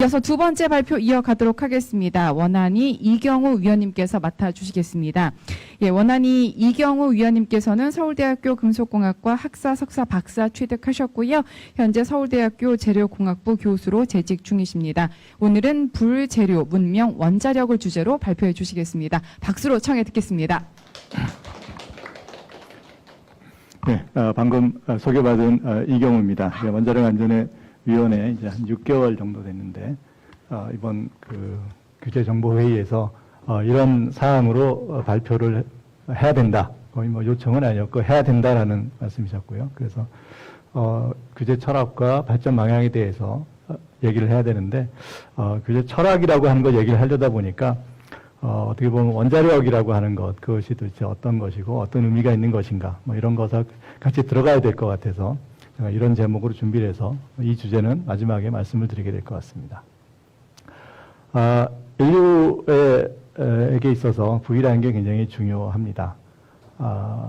이어서 두 번째 발표 이어가도록 하겠습니다. 원안이 이경우 위원님께서 맡아주시겠습니다. 예, 원안이 이경우 위원님께서는 서울대학교 금속공학과 학사, 석사, 박사 취득하셨고요. 현재 서울대학교 재료공학부 교수로 재직 중이십니다. 오늘은 불재료, 문명, 원자력을 주제로 발표해 주시겠습니다. 박수로 청해 듣겠습니다. 네, 방금 소개받은 이경우입니다. 원자력 안전의 위원회 이제 한 6개월 정도 됐는데 이번 규제 정보 회의에서 이런 사항으로 발표를 해야 된다. 거의 뭐 요청은 아니었고 해야 된다라는 말씀이셨고요. 그래서 규제 철학과 발전 방향에 대해서 얘기를 해야 되는데 규제 철학이라고 하는 걸 얘기를 하려다 보니까 어떻게 보면 원자력이라고 하는 것, 그것이 도대체 어떤 것이고 어떤 의미가 있는 것인가, 뭐 이런 것과 같이 들어가야 될 것 같아서 제가 이런 제목으로 준비를 해서 이 주제는 마지막에 말씀을 드리게 될 것 같습니다. 인류에게 있어서 불이라는 게 굉장히 중요합니다.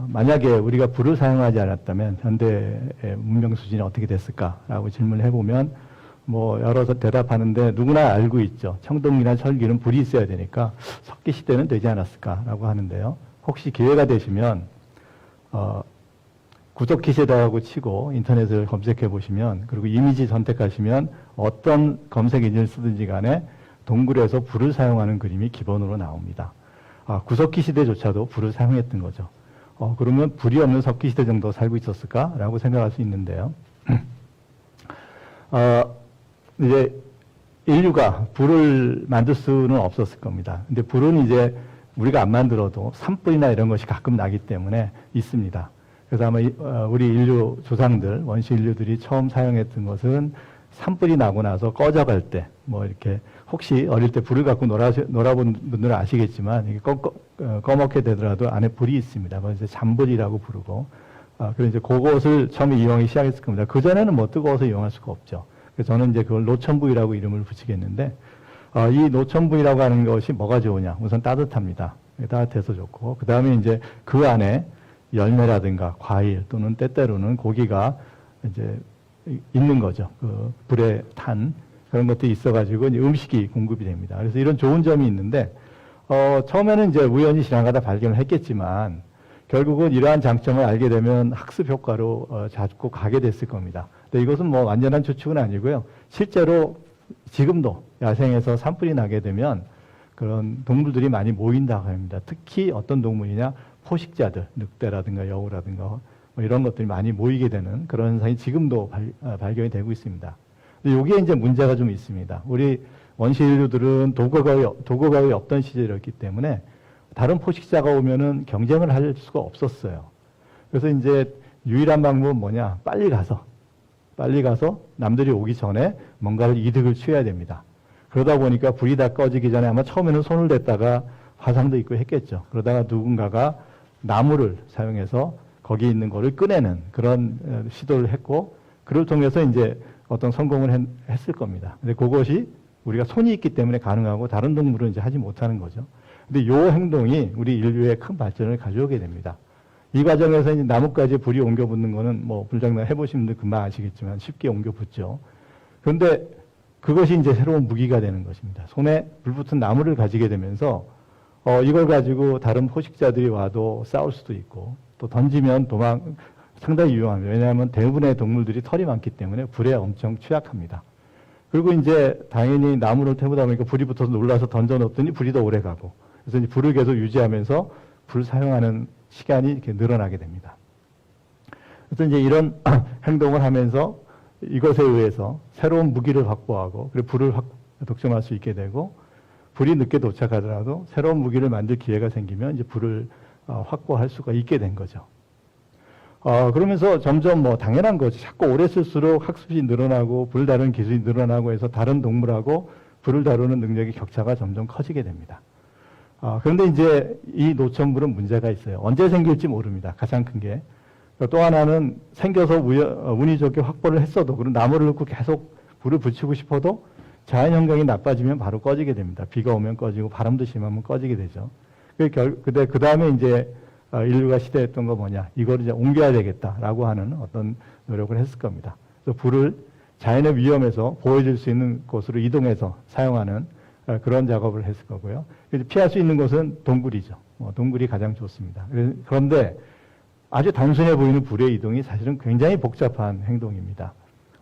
만약에 우리가 불을 사용하지 않았다면 현대의 문명 수준이 어떻게 됐을까라고 질문을 해보면 뭐 여러 대답하는데 누구나 알고 있죠. 청동기나 철기는 불이 있어야 되니까 석기 시대는 되지 않았을까라고 하는데요. 혹시 기회가 되시면 구석기 시대라고 치고 인터넷을 검색해 보시면 그리고 이미지 선택하시면 어떤 검색 엔진을 쓰든지 간에 동굴에서 불을 사용하는 그림이 기본으로 나옵니다. 구석기 시대조차도 불을 사용했던 거죠. 그러면 불이 없는 석기 시대 정도 살고 있었을까라고 생각할 수 있는데요. 이제 인류가 불을 만들 수는 없었을 겁니다. 근데 불은 이제 우리가 안 만들어도 산불이나 이런 것이 가끔 나기 때문에 있습니다. 그래서 아마 우리 인류 조상들, 원시 인류들이 처음 사용했던 것은 산불이 나고 나서 꺼져갈 때, 뭐 이렇게 혹시 어릴 때 불을 갖고 놀아본 분들은 아시겠지만 이게 꺼먹게 되더라도 안에 불이 있습니다. 그래서 잠불이라고 부르고, 그래서 이제 그것을 처음에 이용하기 시작했을 겁니다. 그 전에는 뭐 뜨거워서 이용할 수가 없죠. 그래서 저는 이제 그걸 노천부이라고 이름을 붙이겠는데, 이 노천부이라고 하는 것이 뭐가 좋으냐? 우선 따뜻합니다. 따뜻해서 좋고, 그 다음에 이제 그 안에 열매라든가 과일 또는 때때로는 고기가 이제 있는 거죠. 그 불에 탄 그런 것들이 있어가지고 이제 음식이 공급이 됩니다. 그래서 이런 좋은 점이 있는데, 처음에는 이제 우연히 지나가다 발견을 했겠지만, 결국은 이러한 장점을 알게 되면 학습 효과로 자꾸 가게 됐을 겁니다. 근데 이것은 뭐 완전한 추측은 아니고요. 실제로 지금도 야생에서 산불이 나게 되면 그런 동물들이 많이 모인다고 합니다. 특히 어떤 동물이냐? 포식자들, 늑대라든가 여우라든가 뭐 이런 것들이 많이 모이게 되는 그런 현상이 지금도 발견이 되고 있습니다. 근데 여기에 이제 문제가 좀 있습니다. 우리 원시 인류들은 도구가 없던 시절이었기 때문에 다른 포식자가 오면은 경쟁을 할 수가 없었어요. 그래서 이제 유일한 방법은 뭐냐? 빨리 가서 남들이 오기 전에 뭔가를 이득을 취해야 됩니다. 그러다 보니까 불이 다 꺼지기 전에 아마 처음에는 손을 댔다가 화상도 있고 했겠죠. 그러다가 누군가가 나무를 사용해서 거기 있는 거를 꺼내는 그런 시도를 했고, 그를 통해서 이제 어떤 성공을 했을 겁니다. 근데 그것이 우리가 손이 있기 때문에 가능하고 다른 동물은 이제 하지 못하는 거죠. 근데 이 행동이 우리 인류의 큰 발전을 가져오게 됩니다. 이 과정에서 이제 나뭇가지에 불이 옮겨 붙는 거는 뭐 불장난 해보신 분들 금방 아시겠지만 쉽게 옮겨 붙죠. 그런데 그것이 이제 새로운 무기가 되는 것입니다. 손에 불붙은 나무를 가지게 되면서 이걸 가지고 다른 포식자들이 와도 싸울 수도 있고, 또 던지면 상당히 유용합니다. 왜냐하면 대부분의 동물들이 털이 많기 때문에 불에 엄청 취약합니다. 그리고 이제 당연히 나무를 태우다 보니까 불이 붙어서 놀라서 던져 놓더니 불이 더 오래 가고, 그래서 이제 불을 계속 유지하면서 불 사용하는 시간이 이렇게 늘어나게 됩니다. 그래서 이제 이런 행동을 하면서 이것에 의해서 새로운 무기를 확보하고, 그리고 불을 독점할 수 있게 되고, 불이 늦게 도착하더라도 새로운 무기를 만들 기회가 생기면 이제 불을 확보할 수가 있게 된 거죠. 그러면서 점점 뭐 당연한 거죠. 자꾸 오래 쓸수록 학습이 늘어나고 불 다루는 기술이 늘어나고 해서 다른 동물하고 불을 다루는 능력의 격차가 점점 커지게 됩니다. 그런데 이제 이 노천불은 문제가 있어요. 언제 생길지 모릅니다. 가장 큰 게. 또 하나는 생겨서 운이 좋게 확보를 했어도, 그리고 나무를 넣고 계속 불을 붙이고 싶어도 자연 환경이 나빠지면 바로 꺼지게 됩니다. 비가 오면 꺼지고 바람도 심하면 꺼지게 되죠. 근데 그 다음에 이제 인류가 시도했던 거 뭐냐? 이걸 이제 옮겨야 되겠다라고 하는 어떤 노력을 했을 겁니다. 그래서 불을 자연의 위험에서 보호해줄 수 있는 곳으로 이동해서 사용하는 그런 작업을 했을 거고요. 피할 수 있는 곳은 동굴이죠. 동굴이 가장 좋습니다. 그런데 아주 단순해 보이는 불의 이동이 사실은 굉장히 복잡한 행동입니다.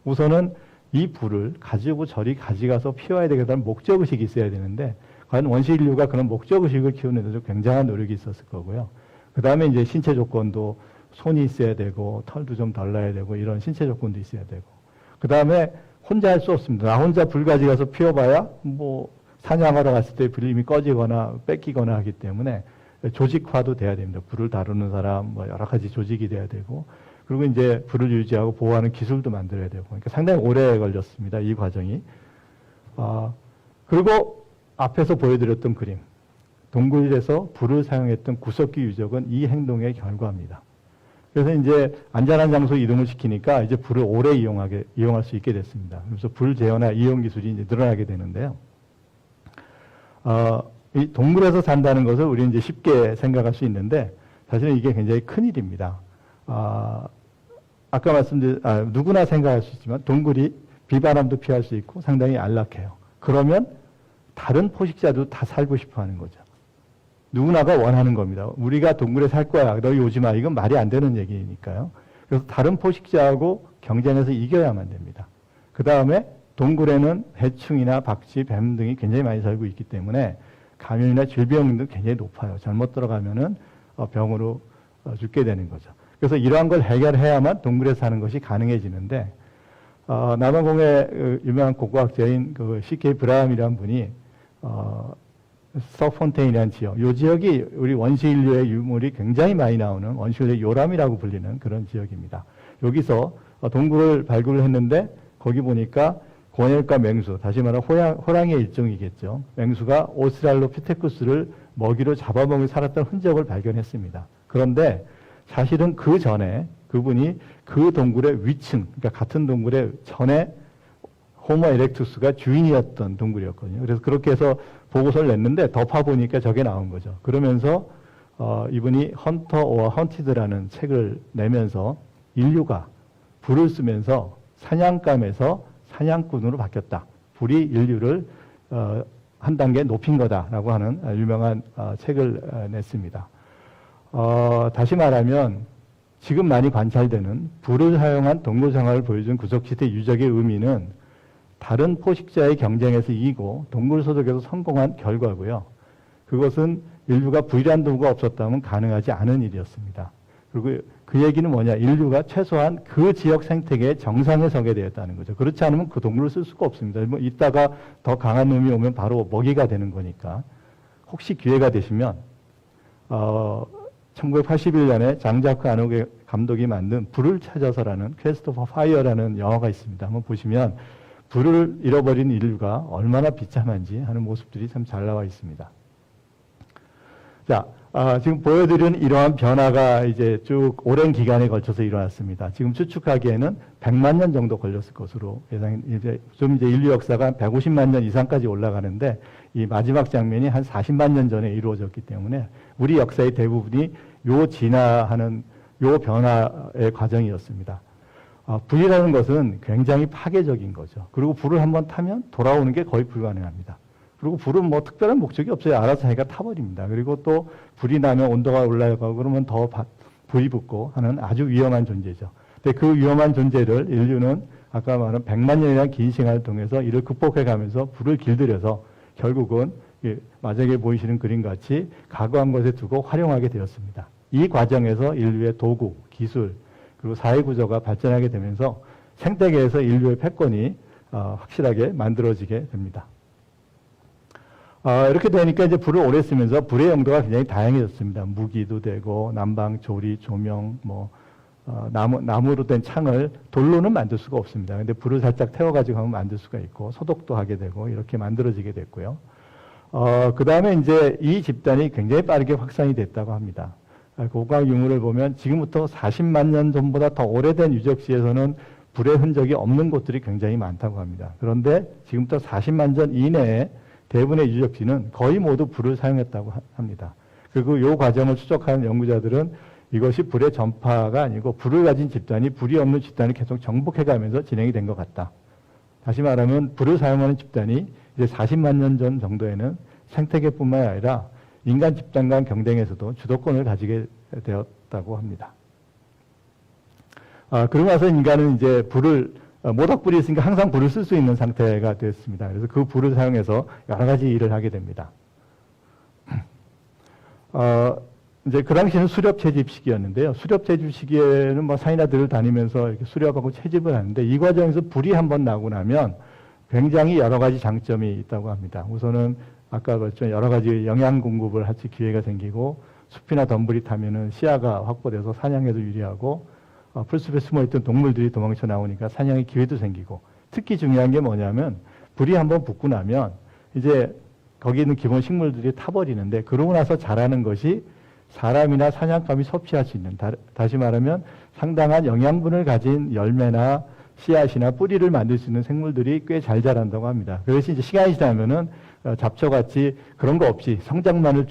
우선은 이 불을 가지고 저리 가져가서 피워야 되겠다는 목적의식이 있어야 되는데 과연 원시 인류가 그런 목적의식을 키우는 데도 굉장한 노력이 있었을 거고요. 그 다음에 이제 신체 조건도 손이 있어야 되고 털도 좀 덜 나야 되고 이런 신체 조건도 있어야 되고 그 다음에 혼자 할 수 없습니다. 나 혼자 불 가져가서 피워봐야 뭐 사냥하러 갔을 때 불이 이미 꺼지거나 뺏기거나 하기 때문에 조직화도 돼야 됩니다. 불을 다루는 사람, 뭐 여러 가지 조직이 돼야 되고, 그리고 이제 불을 유지하고 보호하는 기술도 만들어야 되고, 그러니까 상당히 오래 걸렸습니다. 이 과정이. 그리고 앞에서 보여드렸던 그림, 동굴에서 불을 사용했던 구석기 유적은 이 행동의 결과입니다. 그래서 이제 안전한 장소 이동을 시키니까 이제 불을 오래 이용할 수 있게 됐습니다. 그래서 불 제어나 이용 기술이 이제 늘어나게 되는데요. 이 동굴에서 산다는 것을 우리 이제 쉽게 생각할 수 있는데 사실은 이게 굉장히 큰 일입니다. 아까 말씀드린 누구나 생각할 수 있지만 동굴이 비바람도 피할 수 있고 상당히 안락해요. 그러면 다른 포식자도 다 살고 싶어 하는 거죠. 누구나가 원하는 겁니다. 우리가 동굴에 살 거야. 너희 오지 마. 이건 말이 안 되는 얘기니까요. 그래서 다른 포식자하고 경쟁해서 이겨야만 됩니다. 그 다음에 동굴에는 해충이나 박쥐, 뱀 등이 굉장히 많이 살고 있기 때문에 감염이나 질병도 굉장히 높아요. 잘못 들어가면은 병으로 죽게 되는 거죠. 그래서 이러한 걸 해결해야만 동굴에 사는 것이 가능해지는데 남아공의 유명한 고고학자인 그 C.K. 브라함이라는 분이 서폰테인이라는 지역, 이 지역이 우리 원시 인류의 유물이 굉장히 많이 나오는 원시 인류의 요람이라고 불리는 그런 지역입니다. 여기서 동굴을 발굴을 했는데 거기 보니까 고넬과 맹수, 다시 말하면 호랑이의 일종이겠죠. 맹수가 오스트랄로피테쿠스를 먹이로 잡아먹이 살았던 흔적을 발견했습니다. 그런데 사실은 그 전에 그분이 그 동굴의 위층, 그러니까 같은 동굴의 전에 호모 에렉투스가 주인이었던 동굴이었거든요. 그래서 그렇게 해서 보고서를 냈는데 더 파보니까 저게 나온 거죠. 그러면서 이분이 헌터 오어 헌티드라는 책을 내면서 인류가 불을 쓰면서 사냥감에서 사냥꾼으로 바뀌었다. 불이 인류를 한 단계 높인 거다라고 하는 유명한 책을 냈습니다. 다시 말하면 지금 많이 관찰되는 불을 사용한 동물 생활을 보여준 구석지대 유적의 의미는 다른 포식자의 경쟁에서 이기고 동물 소득에서 성공한 결과고요. 그것은 인류가 불이란 도구가 없었다면 가능하지 않은 일이었습니다. 그리고 그 얘기는 뭐냐? 인류가 최소한 그 지역 생태계의 정상에 서게 되었다는 거죠. 그렇지 않으면 그 동물을 쓸 수가 없습니다. 뭐 이따가 더 강한 놈이 오면 바로 먹이가 되는 거니까. 혹시 기회가 되시면 1981년에 장자크 아노게 감독이 만든 불을 찾아서라는 퀘스트 포 파이어라는 영화가 있습니다. 한번 보시면 불을 잃어버린 인류가 얼마나 비참한지 하는 모습들이 참 잘 나와 있습니다. 자, 지금 보여드린 이러한 변화가 이제 쭉 오랜 기간에 걸쳐서 일어났습니다. 지금 추측하기에는 100만 년 정도 걸렸을 것으로 이제 인류 역사가 한 150만 년 이상까지 올라가는데 이 마지막 장면이 한 40만 년 전에 이루어졌기 때문에 우리 역사의 대부분이 요 진화하는 요 변화의 과정이었습니다. 불이라는 것은 굉장히 파괴적인 거죠. 그리고 불을 한번 타면 돌아오는 게 거의 불가능합니다. 그리고 불은 뭐 특별한 목적이 없어요. 알아서 자기가 타버립니다. 그리고 또 불이 나면 온도가 올라가고 그러면 더 불이 붙고 하는 아주 위험한 존재죠. 근데 그 위험한 존재를 인류는 아까 말한 100만 년이라는 긴 시간을 통해서 이를 극복해 가면서 불을 길들여서 결국은 마지막에 보이시는 그림 같이 가구한 것에 두고 활용하게 되었습니다. 이 과정에서 인류의 도구, 기술, 그리고 사회구조가 발전하게 되면서 생태계에서 인류의 패권이 확실하게 만들어지게 됩니다. 이렇게 되니까 이제 불을 오래 쓰면서 불의 용도가 굉장히 다양해졌습니다. 무기도 되고 난방, 조리, 조명, 나무로 된 창을 돌로는 만들 수가 없습니다. 근데 불을 살짝 태워가지고 하면 만들 수가 있고 소독도 하게 되고 이렇게 만들어지게 됐고요. 그 다음에 이제 이 집단이 굉장히 빠르게 확산이 됐다고 합니다. 고고학 유물을 보면 지금부터 40만 년 전보다 더 오래된 유적지에서는 불의 흔적이 없는 곳들이 굉장히 많다고 합니다. 그런데 지금부터 40만 년 이내에 대부분의 유적지는 거의 모두 불을 사용했다고 합니다. 그리고 이 과정을 추적하는 연구자들은 이것이 불의 전파가 아니고 불을 가진 집단이 불이 없는 집단을 계속 정복해가면서 진행이 된 것 같다. 다시 말하면 불을 사용하는 집단이 이제 40만 년 전 정도에는 생태계뿐만 아니라 인간 집단 간 경쟁에서도 주도권을 가지게 되었다고 합니다. 그러고 나서 인간은 이제 불을 모닥불이 있으니까 항상 불을 쓸 수 있는 상태가 됐습니다. 그래서 그 불을 사용해서 여러 가지 일을 하게 됩니다. 이제 그 당시에는 수렵 채집 시기였는데요. 수렵 채집 시기에는 뭐 산이나들을 다니면서 이렇게 수렵하고 채집을 하는데 이 과정에서 불이 한번 나고 나면 굉장히 여러 가지 장점이 있다고 합니다. 우선은 아까 봤지만 여러 가지 영양 공급을 할 수 기회가 생기고 숲이나 덤불이 타면은 시야가 확보돼서 사냥에도 유리하고 풀숲에 숨어있던 동물들이 도망쳐 나오니까 사냥의 기회도 생기고 특히 중요한 게 뭐냐면 불이 한번 붙고 나면 이제 거기 있는 기본 식물들이 타버리는데 그러고 나서 자라는 것이 사람이나 사냥감이 섭취할 수 있는 다시 말하면 상당한 영양분을 가진 열매나 씨앗이나 뿌리를 만들 수 있는 생물들이 꽤 잘 자란다고 합니다. 그것이 이제 시간이 지나면은 잡초같이 그런 거 없이 성장만을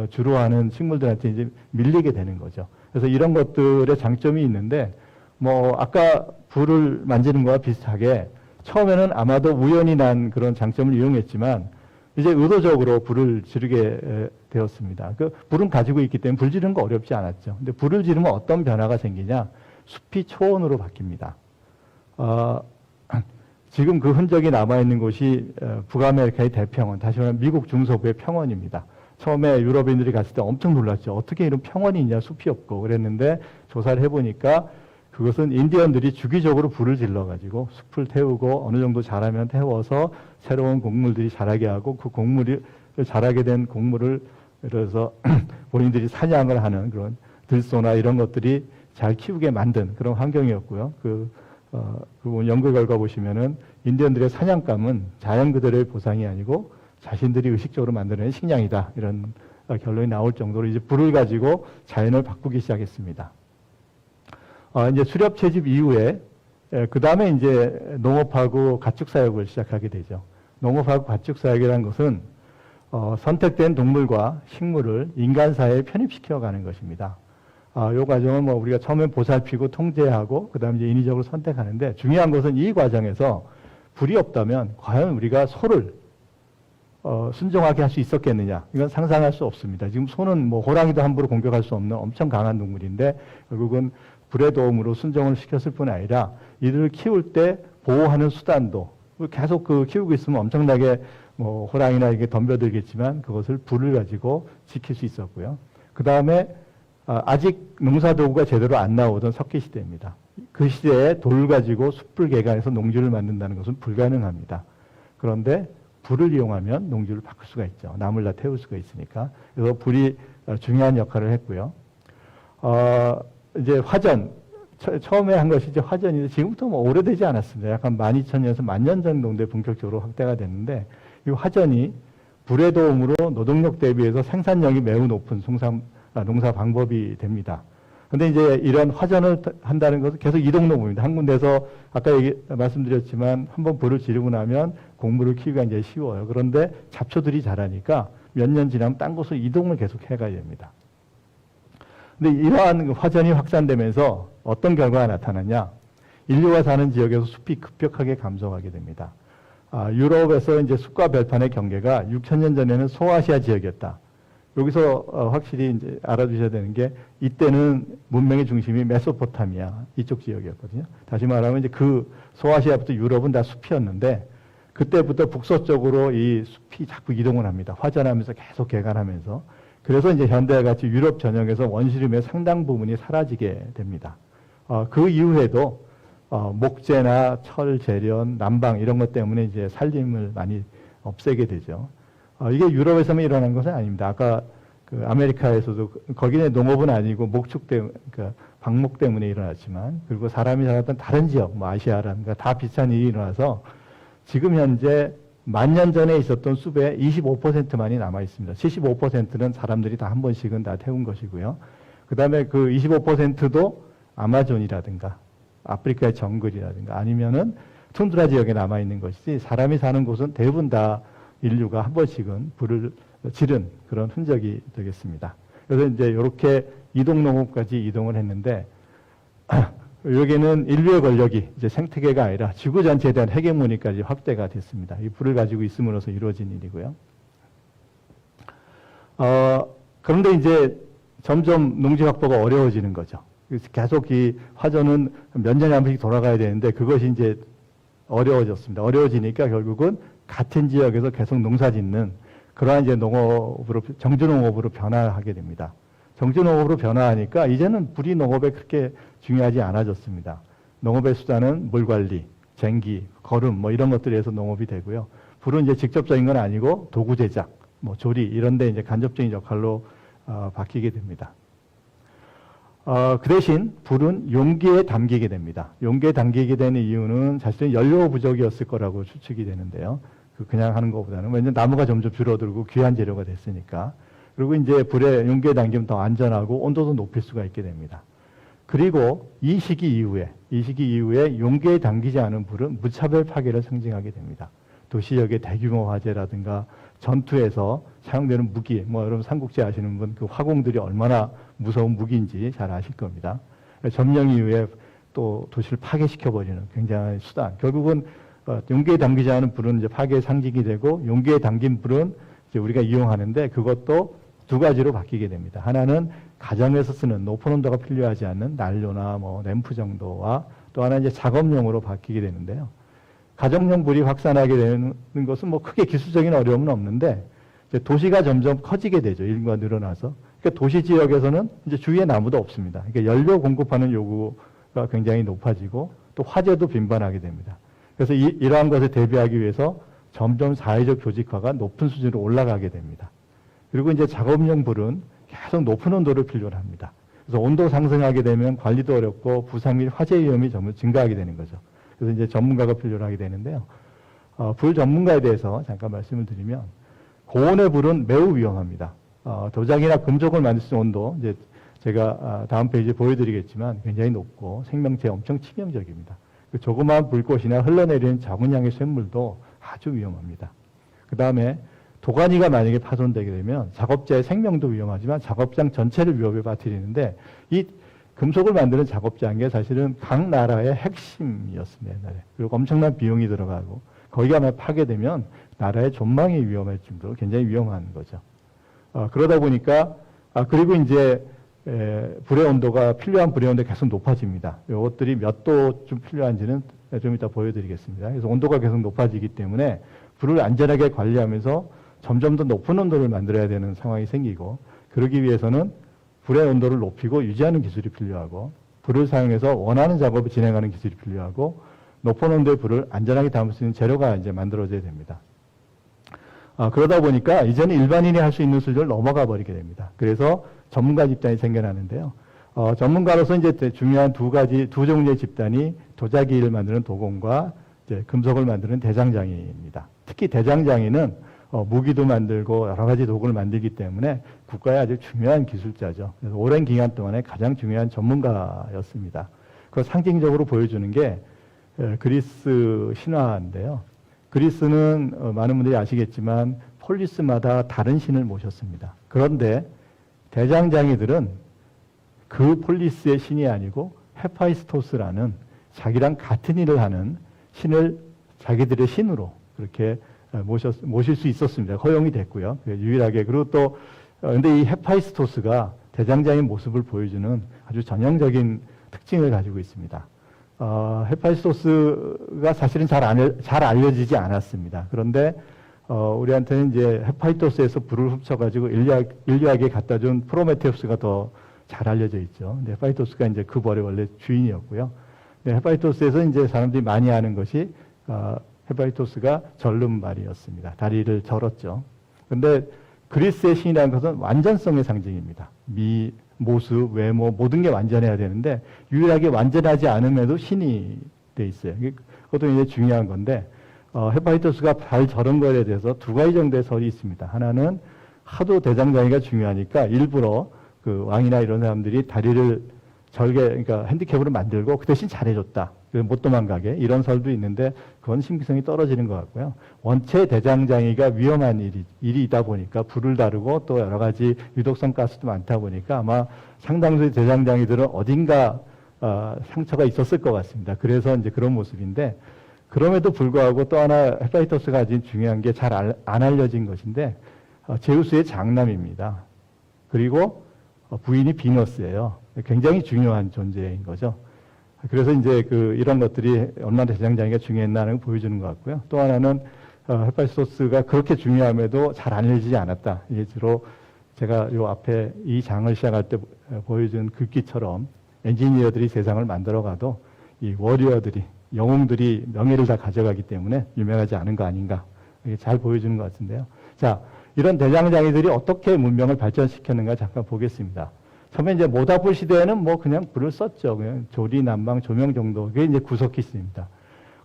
주로 하는 식물들한테 이제 밀리게 되는 거죠. 그래서 이런 것들의 장점이 있는데 뭐 아까 불을 만지는 거와 비슷하게 처음에는 아마도 우연히 난 그런 장점을 이용했지만 이제 의도적으로 불을 지르게 되었습니다. 그 불은 가지고 있기 때문에 불 지르는 거 어렵지 않았죠. 근데 불을 지르면 어떤 변화가 생기냐? 숲이 초원으로 바뀝니다. 지금 그 흔적이 남아있는 곳이 북아메리카의 대평원, 다시 말하면 미국 중서부의 평원입니다. 처음에 유럽인들이 갔을 때 엄청 놀랐죠. 어떻게 이런 평원이 있냐, 숲이 없고 그랬는데 조사를 해보니까 그것은 인디언들이 주기적으로 불을 질러가지고 숲을 태우고 어느 정도 자라면 태워서 새로운 곡물들이 자라게 하고 그 곡물이 자라게 된 곡물을 그래서 본인들이 사냥을 하는 그런 들소나 이런 것들이 잘 키우게 만든 그런 환경이었고요. 그 연구 결과 보시면은 인디언들의 사냥감은 자연 그대로의 보상이 아니고 자신들이 의식적으로 만들어낸 식량이다. 이런 결론이 나올 정도로 이제 불을 가지고 자연을 바꾸기 시작했습니다. 이제 수렵 채집 이후에 그 다음에 이제 농업하고 가축 사육을 시작하게 되죠. 농업하고 가축 사육이라는 것은 선택된 동물과 식물을 인간 사회에 편입시켜 가는 것입니다. 이 과정은 뭐 우리가 처음에 보살피고 통제하고 그 다음에 이제 인위적으로 선택하는데 중요한 것은 이 과정에서 불이 없다면 과연 우리가 소를 순종하게 할 수 있었겠느냐. 이건 상상할 수 없습니다. 지금 소는 뭐 호랑이도 함부로 공격할 수 없는 엄청 강한 동물인데 결국은 불의 도움으로 순종을 시켰을 뿐 아니라 이들을 키울 때 보호하는 수단도 계속 키우고 있으면 엄청나게 뭐 호랑이나 이게 덤벼들겠지만 그것을 불을 가지고 지킬 수 있었고요. 그 다음에 아직 농사도구가 제대로 안 나오던 석기 시대입니다. 그 시대에 돌 가지고 숯불 개간해서 농지를 만든다는 것은 불가능합니다. 그런데 불을 이용하면 농지를 바꿀 수가 있죠. 나무를 다 태울 수가 있으니까. 그래서 불이 중요한 역할을 했고요. 이제 화전, 처음에 한 것이 이제 화전인데 지금부터 뭐 오래되지 않았습니다. 약간 12,000년에서 10,000년 정도에 본격적으로 확대가 됐는데 이 화전이 불의 도움으로 노동력 대비해서 생산력이 매우 높은 농사 방법이 됩니다. 근데 이제 이런 화전을 한다는 것은 계속 이동농업입니다. 한 군데서 아까 말씀드렸지만 한번 불을 지르고 나면 곡물을 키우기가 이제 쉬워요. 그런데 잡초들이 자라니까 몇 년 지나면 딴 곳으로 이동을 계속 해가야 됩니다. 근데 이러한 화전이 확산되면서 어떤 결과가 나타나냐? 인류가 사는 지역에서 숲이 급격하게 감소하게 됩니다. 유럽에서 이제 숲과 별판의 경계가 6,000년 전에는 소아시아 지역이었다. 여기서 확실히 이제 알아두셔야 되는 게 이때는 문명의 중심이 메소포타미아 이쪽 지역이었거든요. 다시 말하면 이제 그 소아시아부터 유럽은 다 숲이었는데 그때부터 북서쪽으로 이 숲이 자꾸 이동을 합니다. 화전하면서 계속 개간하면서. 그래서 이제 현대와 같이 유럽 전역에서 원시림의 상당 부분이 사라지게 됩니다. 그 이후에도 목재나 철 재련, 난방 이런 것 때문에 이제 살림을 많이 없애게 되죠. 이게 유럽에서만 일어난 것은 아닙니다. 아까 그 아메리카에서도 거기는 농업은 아니고 목축 때문에, 그러니까 방목 때문에 일어났지만 그리고 사람이 살았던 다른 지역, 뭐 아시아라든가 다 비슷한 일이 일어나서 지금 현재 10,000년 전에 있었던 숲의 25%만이 남아 있습니다. 75%는 사람들이 다 한 번씩은 다 태운 것이고요. 그 다음에 그 25%도 아마존이라든가 아프리카의 정글이라든가 아니면은 툰드라 지역에 남아 있는 것이지 사람이 사는 곳은 대부분 다 인류가 한 번씩은 불을 지른 그런 흔적이 되겠습니다. 그래서 이제 이렇게 이동농업까지 이동을 했는데 여기는 인류의 권력이 이제 생태계가 아니라 지구 전체에 대한 헤게모니까지 확대가 됐습니다. 이 불을 가지고 있음으로써 이루어진 일이고요. 그런데 이제 점점 농지 확보가 어려워지는 거죠. 그래서 계속 이 화전은 몇 년에 한 번씩 돌아가야 되는데 그것이 이제 어려워졌습니다. 어려워지니까 결국은 같은 지역에서 계속 농사 짓는 그러한 이제 농업으로, 정주농업으로 변화하게 됩니다. 정주농업으로 변화하니까 이제는 불이 농업에 그렇게 중요하지 않아졌습니다. 농업의 수단은 물관리, 쟁기, 거름 뭐 이런 것들에서 농업이 되고요. 불은 이제 직접적인 건 아니고 도구 제작, 뭐 조리 이런 데 이제 간접적인 역할로 바뀌게 됩니다. 그 대신 불은 용기에 담기게 됩니다. 용기에 담기게 되는 이유는 사실은 연료 부족이었을 거라고 추측이 되는데요. 그냥 하는 것보다는 왜냐하면 나무가 점점 줄어들고 귀한 재료가 됐으니까. 그리고 이제 불에 용기에 담기면 더 안전하고 온도도 높일 수가 있게 됩니다. 그리고 이 시기 이후에 용기에 담기지 않은 불은 무차별 파괴를 상징하게 됩니다. 도시역의 대규모 화재라든가 전투에서 사용되는 무기, 뭐 여러분 삼국지 아시는 분 그 화공들이 얼마나 무서운 무기인지 잘 아실 겁니다. 점령 이후에 또 도시를 파괴시켜버리는 굉장한 수단. 결국은 용기에 담기지 않은 불은 이제 파괴의 상징이 되고 용기에 담긴 불은 이제 우리가 이용하는데 그것도 두 가지로 바뀌게 됩니다. 하나는 가정에서 쓰는 높은 온도가 필요하지 않는 난로나 뭐 램프 정도와 또 하나 이제 작업용으로 바뀌게 되는데요. 가정용 불이 확산하게 되는 것은 뭐 크게 기술적인 어려움은 없는데 이제 도시가 점점 커지게 되죠. 인구가 늘어나서. 그러니까 도시 지역에서는 이제 주위에 나무도 없습니다. 그러니까 연료 공급하는 요구가 굉장히 높아지고 또 화재도 빈번하게 됩니다. 그래서 이러한 것에 대비하기 위해서 점점 사회적 조직화가 높은 수준으로 올라가게 됩니다. 그리고 이제 작업용 불은 계속 높은 온도를 필요로 합니다. 그래서 온도 상승하게 되면 관리도 어렵고 부상 및 화재 위험이 점점 증가하게 되는 거죠. 그래서 이제 전문가가 필요로 하게 되는데요. 불 전문가에 대해서 잠깐 말씀을 드리면 고온의 불은 매우 위험합니다. 도자기나 금속을 만들 수 있는 온도, 이제 제가 다음 페이지에 보여드리겠지만 굉장히 높고 생명체에 엄청 치명적입니다. 그 조그마한 불꽃이나 흘러내리는 작은 양의 쇳물도 아주 위험합니다. 그 다음에 도가니가 만약에 파손되게 되면 작업자의 생명도 위험하지만 작업장 전체를 위협에 빠뜨리는데 이 금속을 만드는 작업장이 게 사실은 각 나라의 핵심이었습니다. 옛날에. 그리고 엄청난 비용이 들어가고 거기가 만약 파괴되면 나라의 존망이 위험할 정도로 굉장히 위험한 거죠. 그러다 보니까 그리고 이제 불의 온도가 필요한 불의 온도가 계속 높아집니다. 이것들이 몇 도쯤 필요한지는 좀 이따 보여드리겠습니다. 그래서 온도가 계속 높아지기 때문에 불을 안전하게 관리하면서 점점 더 높은 온도를 만들어야 되는 상황이 생기고 그러기 위해서는 불의 온도를 높이고 유지하는 기술이 필요하고 불을 사용해서 원하는 작업을 진행하는 기술이 필요하고 높은 온도의 불을 안전하게 담을 수 있는 재료가 이제 만들어져야 됩니다. 그러다 보니까 이제는 일반인이 할 수 있는 수준을 넘어가 버리게 됩니다. 그래서 전문가 집단이 생겨나는데요. 전문가로서 이제 중요한 두 종류의 집단이 도자기를 만드는 도공과 이제 금속을 만드는 대장장이입니다. 특히 대장장이는 무기도 만들고 여러 가지 도구를 만들기 때문에 국가의 아주 중요한 기술자죠. 그래서 오랜 기간 동안에 가장 중요한 전문가였습니다. 그걸 상징적으로 보여주는 게 그리스 신화인데요. 그리스는 많은 분들이 아시겠지만 폴리스마다 다른 신을 모셨습니다. 그런데 대장장이들은 그 폴리스의 신이 아니고 헤파이스토스라는 자기랑 같은 일을 하는 신을 자기들의 신으로 그렇게 모실 수 있었습니다. 허용이 됐고요. 유일하게. 그리고 또 근데 이 헤파이스토스가 대장장이 모습을 보여주는 아주 전형적인 특징을 가지고 있습니다. 헤파이스토스가 사실은 잘 알려지지 않았습니다. 그런데 우리한테는 이제 헤파이토스에서 불을 훔쳐가지고 인류에게 갖다 준 프로메테우스가 더 잘 알려져 있죠. 근데 헤파이토스가 이제 그 벌의 원래 주인이었고요. 근데 헤파이토스에서 이제 사람들이 많이 아는 것이 헤파이토스가 절름발이었습니다. 다리를 절었죠. 그런데 그리스의 신이라는 것은 완전성의 상징입니다. 모습, 외모 모든 게 완전해야 되는데 유일하게 완전하지 않음에도 신이 돼 있어요. 그것도 이제 중요한 건데 헤파이토스가 발 저런 거에 대해서 두 가지 정도의 설이 있습니다. 하나는 하도 대장장이가 중요하니까 일부러 그 왕이나 이런 사람들이 다리를 그러니까 핸디캡으로 만들고 그 대신 잘해줬다. 못 도망가게 이런 설도 있는데 그건 신빙성이 떨어지는 것 같고요. 원체 대장장이가 위험한 일이다 보니까 불을 다루고 또 여러 가지 유독성 가스도 많다 보니까 아마 상당수의 대장장이들은 어딘가 상처가 있었을 것 같습니다. 그래서 이제 그런 모습인데, 그럼에도 불구하고 또 하나 헤파이토스가 가진 중요한 게 잘 안 알려진 것인데, 제우스의 장남입니다. 그리고 부인이 비너스예요. 굉장히 중요한 존재인 거죠. 그래서 이제 이런 것들이 얼마나 대장장이가 중요했나는 걸 보여주는 것 같고요. 또 하나는 헤파이토스가 그렇게 중요함에도 잘 알려지지 않았다. 이게 주로 제가 요 앞에 이 장을 시작할 때 보여준 글귀처럼 엔지니어들이 세상을 만들어가도 이 워리어들이, 영웅들이 명예를 다 가져가기 때문에 유명하지 않은 거 아닌가. 이게 잘 보여주는 것 같은데요. 자, 이런 대장장이들이 어떻게 문명을 발전시켰는가 잠깐 보겠습니다. 처음에 이제 모다불 시대에는 뭐 그냥 불을 썼죠. 그냥 조리, 난방, 조명 정도. 그게 이제 구석기술입니다.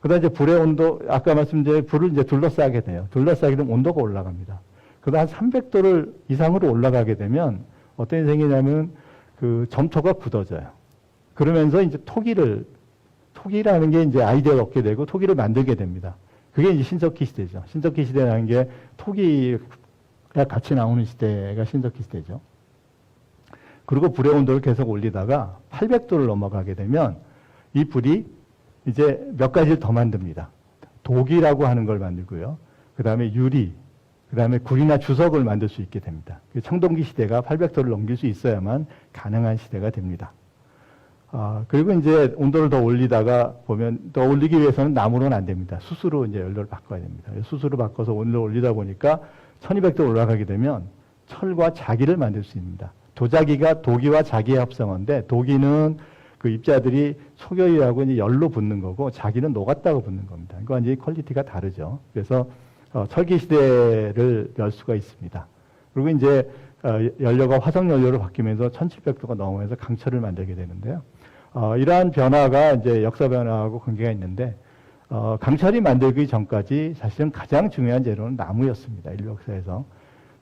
그다음 이제 불의 온도, 아까 말씀드린 불을 이제 둘러싸게 돼요. 둘러싸게 되면 온도가 올라갑니다. 그다음 한 300도를 이상으로 올라가게 되면 어떤 일이 생기냐면 점토가 굳어져요. 그러면서 이제 토기라는 게 이제 아이디어를 얻게 되고 토기를 만들게 됩니다. 그게 이제 신석기 시대죠. 신석기 시대라는 게 토기가 같이 나오는 시대가 신석기 시대죠. 그리고 불의 온도를 계속 올리다가 800도를 넘어가게 되면 이 불이 이제 몇 가지를 더 만듭니다. 독이라고 하는 걸 만들고요. 그 다음에 유리, 그 다음에 굴이나 주석을 만들 수 있게 됩니다. 청동기 시대가 800도를 넘길 수 있어야만 가능한 시대가 됩니다. 그리고 이제 온도를 더 올리다가 보면 더 올리기 위해서는 나무로는 안 됩니다. 수수로 이제 연료를 바꿔야 됩니다. 수수로 바꿔서 온도를 올리다 보니까 1200도 올라가게 되면 철과 자기를 만들 수 있습니다. 도자기가 도기와 자기의 합성어인데 도기는 그 입자들이 소결이라고 이제 열로 붙는 거고 자기는 녹았다고 붙는 겁니다. 그러니까 완전히 퀄리티가 다르죠. 그래서 철기 시대를 열 수가 있습니다. 그리고 이제 연료가 화석 연료로 바뀌면서 1700도가 넘어서 강철을 만들게 되는데요. 이러한 변화가 이제 역사 변화하고 관계가 있는데 강철이 만들기 전까지 사실은 가장 중요한 재료는 나무였습니다. 인류 역사에서.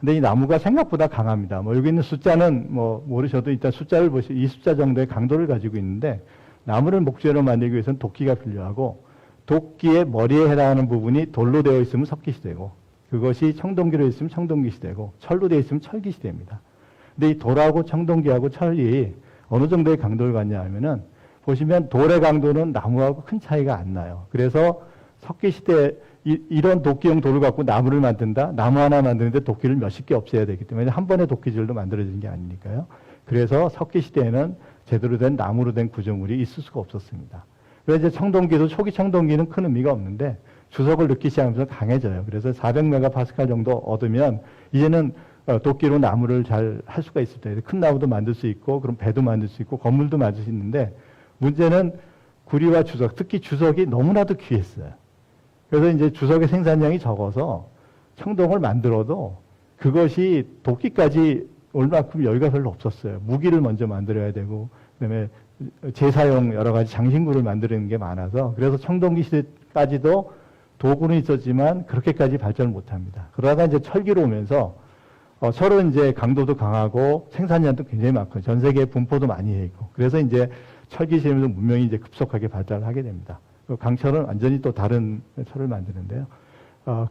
근데 이 나무가 생각보다 강합니다. 뭐 여기 있는 숫자는 뭐 모르셔도 일단 숫자를 보시면 이 숫자 정도의 강도를 가지고 있는데 나무를 목재로 만들기 위해서는 도끼가 필요하고 도끼의 머리에 해당하는 부분이 돌로 되어 있으면 석기시대고 그것이 청동기로 있으면 청동기시대고 철로 되어 있으면 철기시대입니다. 근데 이 돌하고 청동기하고 철이 어느 정도의 강도를 갖냐 하면은 보시면 돌의 강도는 나무하고 큰 차이가 안 나요. 그래서 석기시대 이런 도끼형 돌을 갖고 나무를 만든다? 나무 하나 만드는데 도끼를 몇십 개 없애야 되기 때문에 한 번에 도끼질로 만들어지는 게 아니니까요. 그래서 석기시대에는 제대로 된 나무로 된 구조물이 있을 수가 없었습니다. 그래서 이제 청동기도 초기 청동기는 큰 의미가 없는데 주석을 넣기 시작하면서 강해져요. 그래서 400메가파스칼 정도 얻으면 이제는 도끼로 나무를 잘 할 수가 있습니다. 큰 나무도 만들 수 있고 그럼 배도 만들 수 있고 건물도 만들 수 있는데 문제는 구리와 주석, 특히 주석이 너무나도 귀했어요. 그래서 이제 주석의 생산량이 적어서 청동을 만들어도 그것이 도끼까지 올 만큼 여유가 별로 없었어요. 무기를 먼저 만들어야 되고 그다음에 제사용 여러 가지 장신구를 만드는 게 많아서 그래서 청동기 시대까지도 도구는 있었지만 그렇게까지 발전을 못합니다. 그러다가 이제 철기로 오면서 철은 이제 강도도 강하고 생산량도 굉장히 많고 전 세계에 분포도 많이 해 있고 그래서 이제 철기 시대에서 문명이 이제 급속하게 발달을 하게 됩니다. 강철은 완전히 또 다른 철을 만드는데요.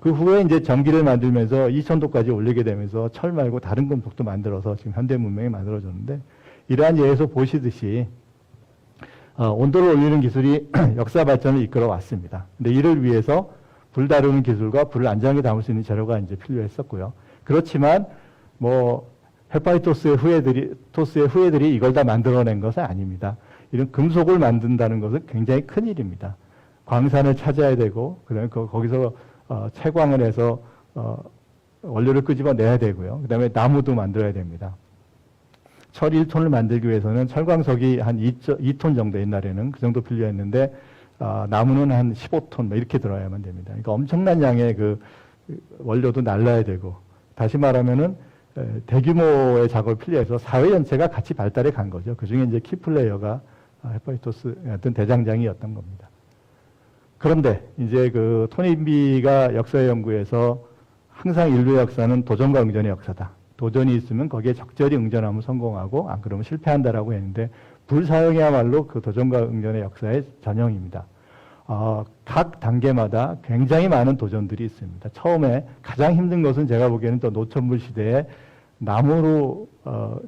그 후에 이제 전기를 만들면서 2000도까지 올리게 되면서 철 말고 다른 금속도 만들어서 지금 현대 문명이 만들어졌는데 이러한 예에서 보시듯이 온도를 올리는 기술이 역사 발전을 이끌어 왔습니다. 근데 이를 위해서 불 다루는 기술과 불을 안전하게 담을 수 있는 재료가 이제 필요했었고요. 그렇지만 뭐 헤파이토스의 후예들이 이걸 다 만들어낸 것은 아닙니다. 이런 금속을 만든다는 것은 굉장히 큰 일입니다. 광산을 찾아야 되고, 그다음에 거기서 채광을 해서 원료를 끄집어내야 되고요. 그다음에 나무도 만들어야 됩니다. 철 1톤을 만들기 위해서는 철광석이 한 2톤 정도 옛날에는 그 정도 필요했는데 나무는 한 15톤 뭐 이렇게 들어야만 됩니다. 그러니까 엄청난 양의 그 원료도 날라야 되고 다시 말하면은 대규모의 작업이 필요해서 사회 전체가 같이 발달해 간 거죠. 그 중에 이제 키플레이어가 헤파이토스 같은 대장장이었던 겁니다. 그런데 이제 그 토니비가 역사 연구에서 항상 인류의 역사는 도전과 응전의 역사다. 도전이 있으면 거기에 적절히 응전하면 성공하고 안 그러면 실패한다라고 했는데 불사용이야말로 그 도전과 응전의 역사의 전형입니다. 각 단계마다 굉장히 많은 도전들이 있습니다. 처음에 가장 힘든 것은 제가 보기에는 또 노천불 시대에 나무로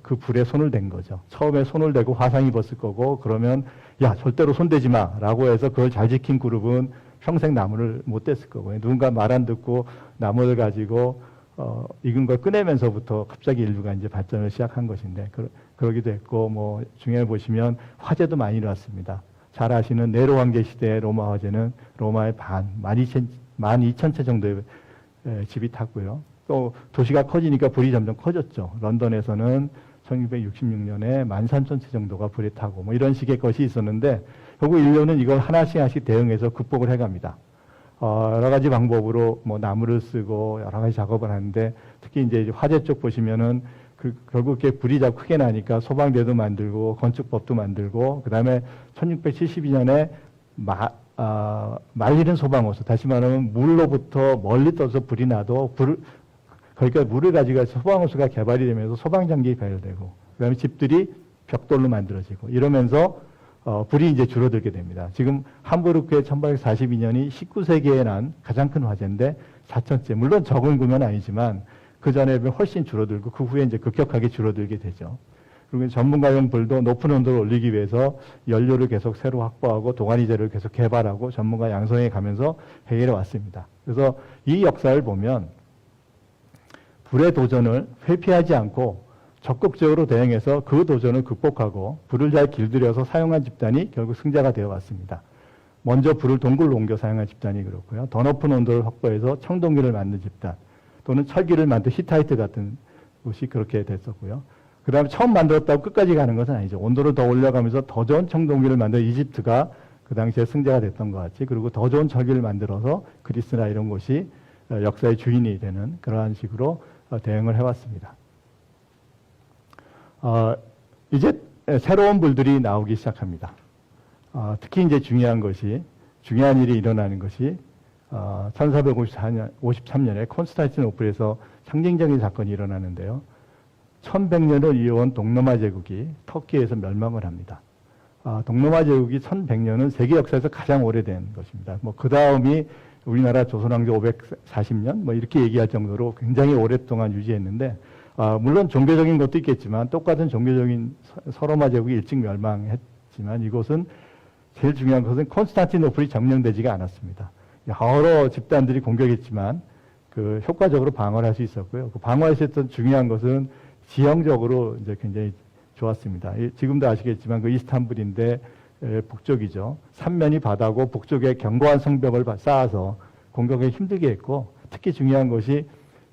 그 불에 손을 댄 거죠. 처음에 손을 대고 화상 입었을 거고 그러면 야 절대로 손 대지 마라고 해서 그걸 잘 지킨 그룹은 평생 나무를 못 댔을 거고요. 누군가 말 안 듣고 나무를 가지고 익은 걸 꺼내면서부터 갑자기 인류가 이제 발전을 시작한 것인데 그러기도 했고 뭐 중에 보시면 화재도 많이 일어났습니다. 잘 아시는 네로 황제 시대의 로마 화재는 로마의 12,000채 정도의 집이 탔고요. 또 도시가 커지니까 불이 점점 커졌죠. 런던에서는 1666년에 13,000채 정도가 불에 타고 뭐 이런 식의 것이 있었는데 결국 인류는 이걸 하나씩 대응해서 극복을 해갑니다. 여러 가지 방법으로 뭐 나무를 쓰고 여러 가지 작업을 하는데 특히 이제 화재 쪽 보시면은 결국 이렇게 불이 자꾸 크게 나니까 소방대도 만들고 건축법도 만들고 그다음에 1672년에 말리는 소방호수 다시 말하면 물로부터 멀리 떠서 불이 나도 그러니까 물을 가지고 소방호수가 개발이 되면서 소방장비 발효되고 그다음에 집들이 벽돌로 만들어지고 이러면서 불이 이제 줄어들게 됩니다. 지금 함부르크의 1842년이 19세기에 난 가장 큰 화재인데 4,000채. 물론 적은 규모는 아니지만 그 전에 비해 훨씬 줄어들고 그 후에 이제 급격하게 줄어들게 되죠. 그리고 전문가용 불도 높은 온도를 올리기 위해서 연료를 계속 새로 확보하고 동아리 재료를 계속 개발하고 전문가 양성해 가면서 해결해 왔습니다. 그래서 이 역사를 보면 불의 도전을 회피하지 않고 적극적으로 대응해서 그 도전을 극복하고 불을 잘 길들여서 사용한 집단이 결국 승자가 되어 왔습니다. 먼저 불을 동굴로 옮겨 사용한 집단이 그렇고요. 더 높은 온도를 확보해서 청동기를 만든 집단 또는 철기를 만든 히타이트 같은 곳이 그렇게 됐었고요. 그 다음에 처음 만들었다고 끝까지 가는 것은 아니죠. 온도를 더 올려가면서 더 좋은 청동기를 만든 이집트가 그 당시에 승자가 됐던 것 같이 그리고 더 좋은 철기를 만들어서 그리스나 이런 곳이 역사의 주인이 되는 그러한 식으로 대응을 해왔습니다. 이제 새로운 불들이 나오기 시작합니다. 특히 이제 중요한 일이 일어나는 것이 1453년에 콘스탄티노플에서 상징적인 사건이 일어나는데요. 1100년을 이어온 동로마 제국이 터키에서 멸망을 합니다. 동로마 제국이 1100년은 세계 역사에서 가장 오래된 것입니다. 뭐 그 다음이 우리나라 조선왕조 540년 뭐 이렇게 얘기할 정도로 굉장히 오랫동안 유지했는데 물론 종교적인 것도 있겠지만 똑같은 종교적인 서로마 제국이 일찍 멸망했지만 이곳은 제일 중요한 것은 콘스탄티노플이 점령되지가 않았습니다. 여러 집단들이 공격했지만 그 효과적으로 방어를 할 수 있었고요. 그 방어에서 했던 중요한 것은 지형적으로 이제 굉장히 좋았습니다. 지금도 아시겠지만 그 이스탄불인데 북쪽이죠. 삼면이 바다고 북쪽에 견고한 성벽을 쌓아서 공격에 힘들게 했고 특히 중요한 것이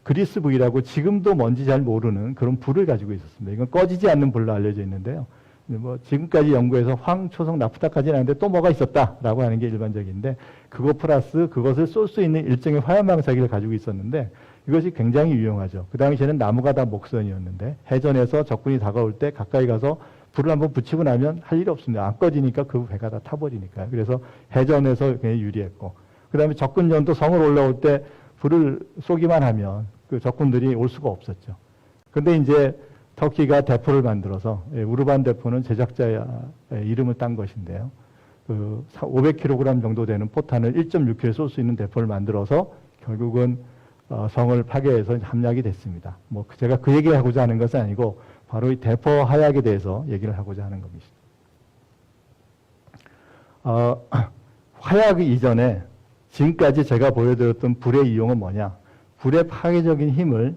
그리스 불이라고 지금도 뭔지 잘 모르는 그런 불을 가지고 있었습니다. 이건 꺼지지 않는 불로 알려져 있는데요. 뭐 지금까지 연구해서 황, 초성, 나프타까지는 아닌데 또 뭐가 있었다라고 하는 게 일반적인데 그거 플러스 그것을 쏠 수 있는 일종의 화염방사기를 가지고 있었는데 이것이 굉장히 유용하죠. 그 당시에는 나무가 다 목선이었는데 해전에서 적군이 다가올 때 가까이 가서 불을 한번 붙이고 나면 할 일이 없습니다. 안 꺼지니까 그 배가 다 타버리니까요. 그래서 해전에서 굉장히 유리했고 그 다음에 적군전도 성을 올라올 때 불을 쏘기만 하면 그 적군들이 올 수가 없었죠. 근데 이제 터키가 대포를 만들어서 우르반 대포는 제작자의 이름을 딴 것인데요. 그 500kg 정도 되는 포탄을 1.6km 쏠 수 있는 대포를 만들어서 결국은 성을 파괴해서 함락이 됐습니다. 뭐 제가 그 얘기를 하고자 하는 것은 아니고 바로 이 대포 하약에 대해서 얘기를 하고자 하는 겁니다. 화약 이전에 지금까지 제가 보여드렸던 불의 이용은 뭐냐? 불의 파괴적인 힘을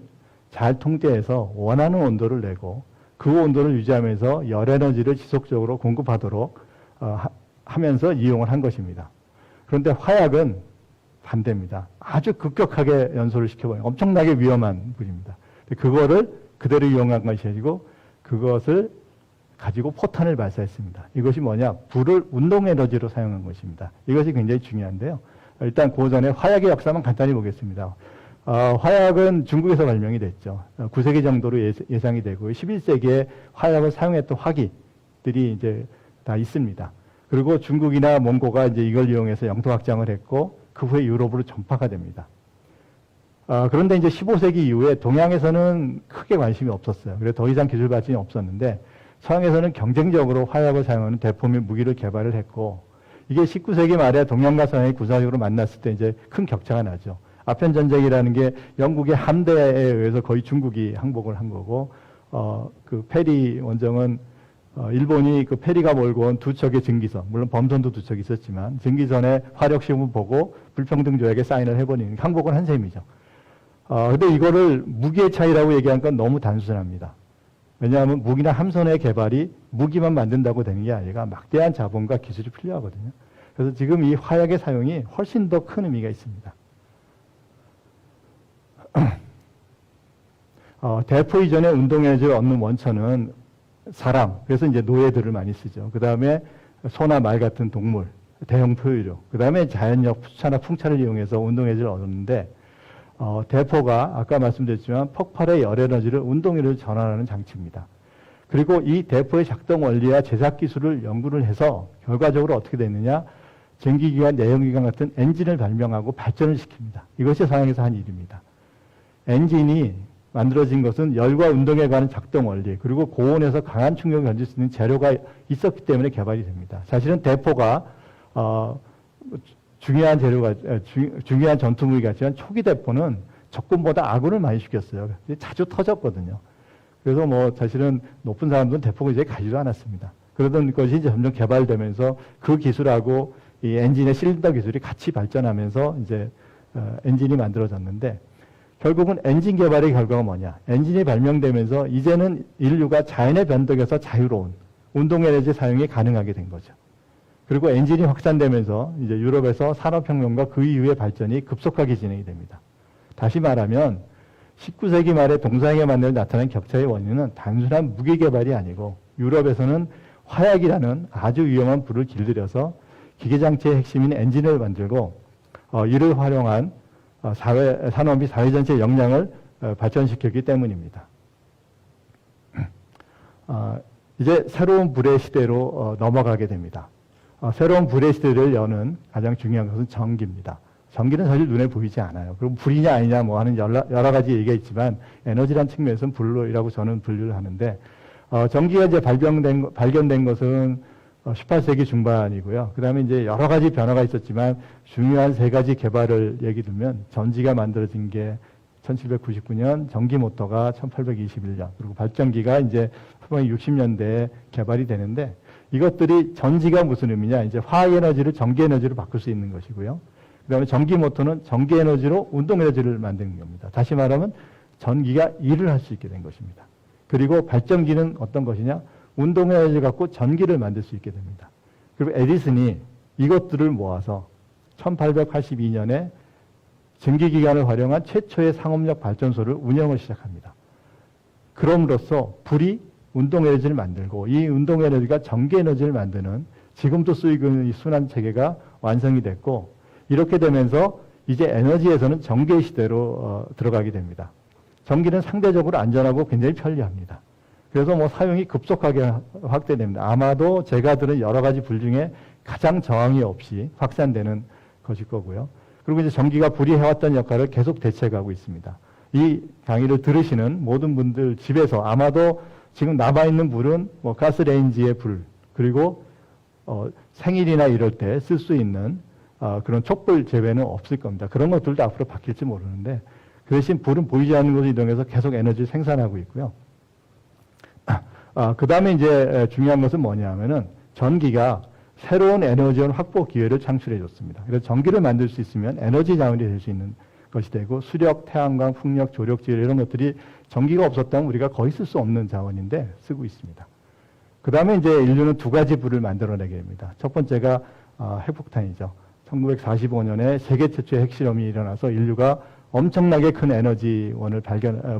잘 통제해서 원하는 온도를 내고 그 온도를 유지하면서 열 에너지를 지속적으로 공급하도록 하면서 이용을 한 것입니다. 그런데 화약은 반대입니다. 아주 급격하게 연소를 시켜버려요. 엄청나게 위험한 불입니다. 그거를 그대로 이용한 것이 아니고 그것을 가지고 포탄을 발사했습니다. 이것이 뭐냐? 불을 운동 에너지로 사용한 것입니다. 이것이 굉장히 중요한데요. 일단 그 전에 화약의 역사만 간단히 보겠습니다. 화약은 중국에서 발명이 됐죠. 9세기 정도로 예상이 되고 11세기에 화약을 사용했던 화기들이 이제 다 있습니다. 그리고 중국이나 몽고가 이제 이걸 이용해서 영토 확장을 했고 그 후에 유럽으로 전파가 됩니다. 그런데 이제 15세기 이후에 동양에서는 크게 관심이 없었어요. 그래서 더 이상 기술 발전이 없었는데 서양에서는 경쟁적으로 화약을 사용하는 대포 및 무기를 개발을 했고 이게 19세기 말에 동양과 서양이 구사적으로 만났을 때 이제 큰 격차가 나죠. 아편 전쟁이라는 게 영국의 함대에 의해서 거의 중국이 항복을 한 거고, 그 페리 원정은 일본이 그 페리가 몰고 온 두 척의 증기선, 물론 범선도 두 척 있었지만 증기선의 화력 시험을 보고 불평등 조약에 사인을 해버리는 항복을 한 셈이죠. 근데 이거를 무기의 차이라고 얘기한 건 너무 단순합니다. 왜냐하면 무기나 함선의 개발이 무기만 만든다고 되는 게 아니라 막대한 자본과 기술이 필요하거든요. 그래서 지금 이 화약의 사용이 훨씬 더 큰 의미가 있습니다. 대포 이전에 운동에너지를 얻는 원천은 사람, 그래서 이제 노예들을 많이 쓰죠. 그 다음에 소나 말 같은 동물, 대형 포유류, 그 다음에 자연력 수차나 풍차를 이용해서 운동에너지를 얻었는데, 대포가 아까 말씀드렸지만 폭발의 열에너지를 운동에너지로 전환하는 장치입니다. 그리고 이 대포의 작동 원리와 제작 기술을 연구를 해서 결과적으로 어떻게 됐느냐, 전기기관, 내연기관 같은 엔진을 발명하고 발전을 시킵니다. 이것이 서양에서 한 일입니다. 엔진이 만들어진 것은 열과 운동에 관한 작동 원리, 그리고 고온에서 강한 충격을 견딜 수 있는 재료가 있었기 때문에 개발이 됩니다. 사실은 대포가 중요한 재료가 중요한 전투 무기 같지만 초기 대포는 적군보다 아군을 많이 죽였어요. 자주 터졌거든요. 그래서 뭐 사실은 높은 사람들은 대포가 이제 가지도 않았습니다. 그러던 것이 이제 점점 개발되면서 그 기술하고 이 엔진의 실린더 기술이 같이 발전하면서 이제 엔진이 만들어졌는데, 결국은 엔진 개발의 결과가 뭐냐? 엔진이 발명되면서 이제는 인류가 자연의 변덕에서 자유로운 운동 에너지 사용이 가능하게 된 거죠. 그리고 엔진이 확산되면서 이제 유럽에서 산업혁명과 그 이후의 발전이 급속하게 진행이 됩니다. 다시 말하면 19세기 말에 동서양에 나타난 격차의 원인은 단순한 무기 개발이 아니고 유럽에서는 화약이라는 아주 위험한 불을 길들여서 기계장치의 핵심인 엔진을 만들고 이를 활용한 산업이 사회 전체의 역량을 발전시켰기 때문입니다. 이제 새로운 불의 시대로 넘어가게 됩니다. 새로운 불의 시대를 여는 가장 중요한 것은 전기입니다. 전기는 사실 눈에 보이지 않아요. 그럼 불이냐 아니냐 뭐 하는 여러 가지 얘기가 있지만 에너지란 측면에서는 불로이라고 저는 분류를 하는데, 전기가 이제 발견된 것은 18세기 중반이고요. 그 다음에 이제 여러 가지 변화가 있었지만 중요한 세 가지 개발을 얘기 들면, 전지가 만들어진 게 1799년, 전기 모터가 1821년, 그리고 발전기가 이제 후반 60년대에 개발이 되는데, 이것들이 전지가 무슨 의미냐, 이제 화학 에너지를 전기 에너지로 바꿀 수 있는 것이고요. 그 다음에 전기 모터는 전기 에너지로 운동 에너지를 만드는 겁니다. 다시 말하면 전기가 일을 할 수 있게 된 것입니다. 그리고 발전기는 어떤 것이냐, 운동 에너지를 갖고 전기를 만들 수 있게 됩니다. 그리고 에디슨이 이것들을 모아서 1882년에 전기기관을 활용한 최초의 상업용 발전소를 운영을 시작합니다. 그럼으로써 불이 운동 에너지를 만들고 이 운동 에너지가 전기 에너지를 만드는 지금도 쓰이고 있는 이 순환 체계가 완성이 됐고, 이렇게 되면서 이제 에너지에서는 전기의 시대로 들어가게 됩니다. 전기는 상대적으로 안전하고 굉장히 편리합니다. 그래서 뭐 사용이 급속하게 확대됩니다. 아마도 제가 들은 여러 가지 불 중에 가장 저항이 없이 확산되는 것일 거고요. 그리고 이제 전기가 불이 해왔던 역할을 계속 대체하고 있습니다. 이 강의를 들으시는 모든 분들 집에서 아마도 지금 남아있는 불은 뭐 가스레인지의 불, 그리고 생일이나 이럴 때 쓸 수 있는 그런 촛불 제외는 없을 겁니다. 그런 것들도 앞으로 바뀔지 모르는데, 그 대신 불은 보이지 않는 곳을 이동해서 계속 에너지를 생산하고 있고요. 그 다음에 이제 중요한 것은 뭐냐면은 전기가 새로운 에너지원 확보 기회를 창출해 줬습니다. 그래서 전기를 만들 수 있으면 에너지 자원이 될 수 있는 것이 되고, 수력, 태양광, 풍력, 조력질 이런 것들이 전기가 없었다면 우리가 거의 쓸 수 없는 자원인데 쓰고 있습니다. 그 다음에 이제 인류는 두 가지 불을 만들어내게 됩니다. 첫 번째가 핵폭탄이죠. 1945년에 세계 최초의 핵실험이 일어나서 인류가 엄청나게 큰 에너지원을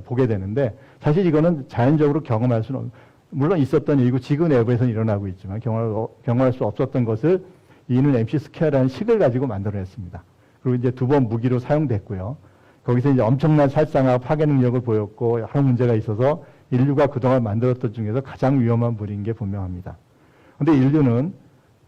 보게 되는데, 사실 이거는 자연적으로 경험할 수는 물론 있었던 일이고 지구 내부에서는 일어나고 있지만 경험할 수 없었던 것을 E는 MC 스퀘어라는 식을 가지고 만들어냈습니다. 그리고 이제 두 번 무기로 사용됐고요. 거기서 이제 엄청난 살상과 파괴 능력을 보였고 여러 문제가 있어서 인류가 그동안 만들었던 중에서 가장 위험한 불인 게 분명합니다. 그런데 인류는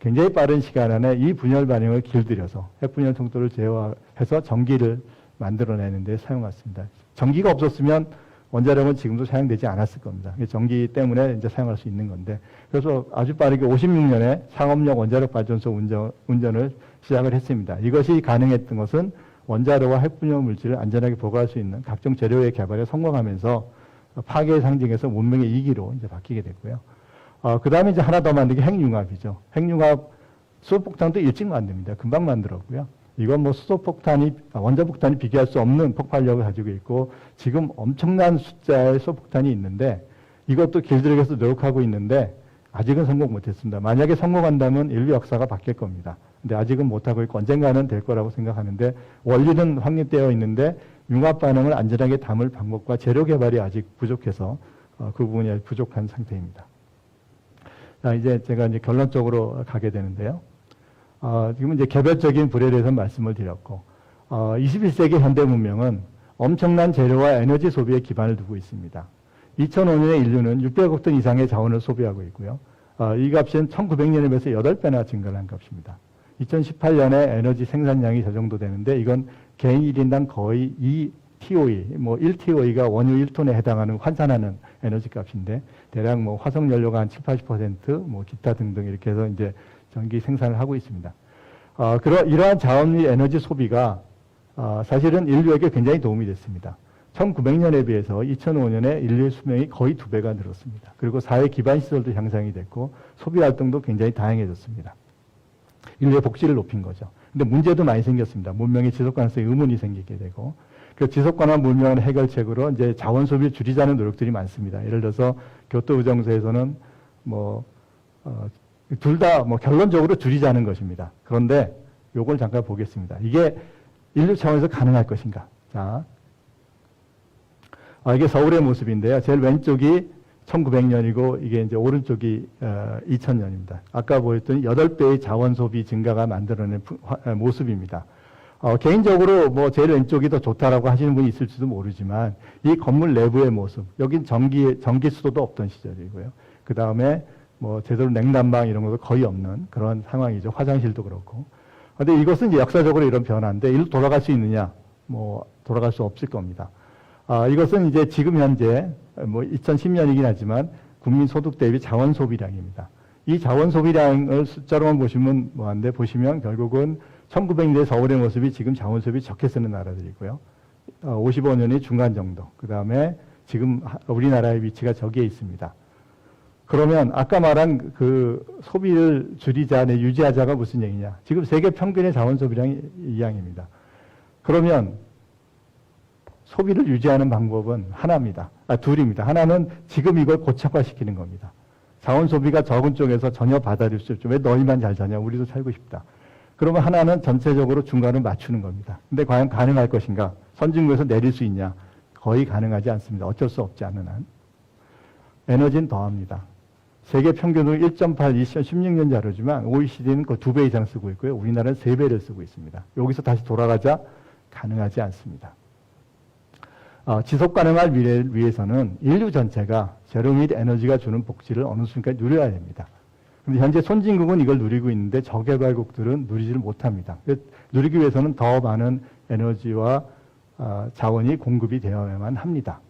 굉장히 빠른 시간 안에 이 분열 반응을 길들여서 핵분열 통로를 제어해서 전기를 만들어내는 데 사용했습니다. 전기가 없었으면 원자력은 지금도 사용되지 않았을 겁니다. 전기 때문에 이제 사용할 수 있는 건데, 그래서 아주 빠르게 56년에 상업용 원자력 발전소 운전을 시작을 했습니다. 이것이 가능했던 것은 원자로와 핵분열 물질을 안전하게 보관할 수 있는 각종 재료의 개발에 성공하면서 파괴의 상징에서 문명의 이기로 이제 바뀌게 됐고요. 그 다음에 이제 하나 더 만든 게 핵융합이죠. 핵융합 수소폭탄도 일찍 만듭니다. 금방 만들었고요. 이건 뭐 원자폭탄이 비교할 수 없는 폭발력을 가지고 있고, 지금 엄청난 숫자의 수소폭탄이 있는데, 이것도 길들여서 노력하고 있는데, 아직은 성공 못했습니다. 만약에 성공한다면 인류 역사가 바뀔 겁니다. 근데 아직은 못하고 있고, 언젠가는 될 거라고 생각하는데, 원리는 확립되어 있는데, 융합 반응을 안전하게 담을 방법과 재료 개발이 아직 부족해서, 그 부분이 부족한 상태입니다. 자, 이제 제가 이제 결론적으로 가게 되는데요. 지금 이제 개별적인 불에 대해서 말씀을 드렸고, 21세기 현대 문명은 엄청난 재료와 에너지 소비에 기반을 두고 있습니다. 2005년에 인류는 600억 톤 이상의 자원을 소비하고 있고요. 이 값은 1900년에 비해서 8배나 증가를 한 값입니다. 2018년에 에너지 생산량이 저 정도 되는데, 이건 개인 1인당 거의 2TOE, 뭐 1TOE가 원유 1톤에 해당하는 환산하는 에너지 값인데, 대략 뭐 화석 연료가 한 7, 80%, 뭐 기타 등등 이렇게 해서 이제 전기 생산을 하고 있습니다. 이러한 자원 및 에너지 소비가 사실은 인류에게 굉장히 도움이 됐습니다. 1900년에 비해서 2005년에 인류의 수명이 거의 2배가 늘었습니다. 그리고 사회 기반 시설도 향상이 됐고, 소비 활동도 굉장히 다양해졌습니다. 인류의 복지를 높인 거죠. 근데 문제도 많이 생겼습니다. 문명의 지속 가능성에 의문이 생기게 되고, 그 지속 가능한 문명의 해결책으로 이제 자원 소비를 줄이자는 노력들이 많습니다. 예를 들어서 교토의정서에서는 둘 다 뭐 결론적으로 줄이자는 것입니다. 그런데 요걸 잠깐 보겠습니다. 이게 인류 차원에서 가능할 것인가? 자, 이게 서울의 모습인데요. 제일 왼쪽이 1900년이고 이게 이제 오른쪽이 2000년입니다. 아까 보였던 8배의 자원 소비 증가가 만들어낸 모습입니다. 개인적으로 뭐 제일 왼쪽이 더 좋다라고 하시는 분이 있을지도 모르지만, 이 건물 내부의 모습, 여긴 전기 수도도 없던 시절이고요. 그 다음에 뭐 제대로 냉난방 이런 것도 거의 없는 그런 상황이죠. 화장실도 그렇고. 근데 이것은 이제 역사적으로 이런 변화인데, 일로 돌아갈 수 있느냐? 뭐 돌아갈 수 없을 겁니다. 이것은 이제 지금 현재 뭐 2010년이긴 하지만 국민 소득 대비 자원 소비량입니다. 이 자원 소비량을 숫자로만 보시면 뭐한데, 보시면 결국은 1900년대 서울의 모습이 지금 자원 소비 적게 쓰는 나라들이고요. 55년이 중간 정도. 그 다음에 지금 우리나라의 위치가 저기에 있습니다. 그러면 아까 말한 그 소비를 줄이자, 유지하자가 무슨 얘기냐? 지금 세계 평균의 자원 소비량이 이양입니다. 그러면 소비를 유지하는 방법은 하나입니다. 둘입니다. 하나는 지금 이걸 고착화시키는 겁니다. 자원 소비가 적은 쪽에서 전혀 받아들일 수 없죠. 왜 너희만 잘 사냐? 우리도 살고 싶다. 그러면 하나는 전체적으로 중간을 맞추는 겁니다. 근데 과연 가능할 것인가? 선진국에서 내릴 수 있냐? 거의 가능하지 않습니다. 어쩔 수 없지 않는 한. 에너지는 더합니다. 세계 평균으로 1.8, 2016년 자료지만 OECD는 그 2배 이상 쓰고 있고요. 우리나라는 3배를 쓰고 있습니다. 여기서 다시 돌아가자? 가능하지 않습니다. 지속 가능한 미래를 위해서는 인류 전체가 재료 및 에너지가 주는 복지를 어느 순간 누려야 됩니다. 그런데 현재 선진국은 이걸 누리고 있는데 저개발국들은 누리지를 못합니다. 누리기 위해서는 더 많은 에너지와 자원이 공급이 되어야만 합니다.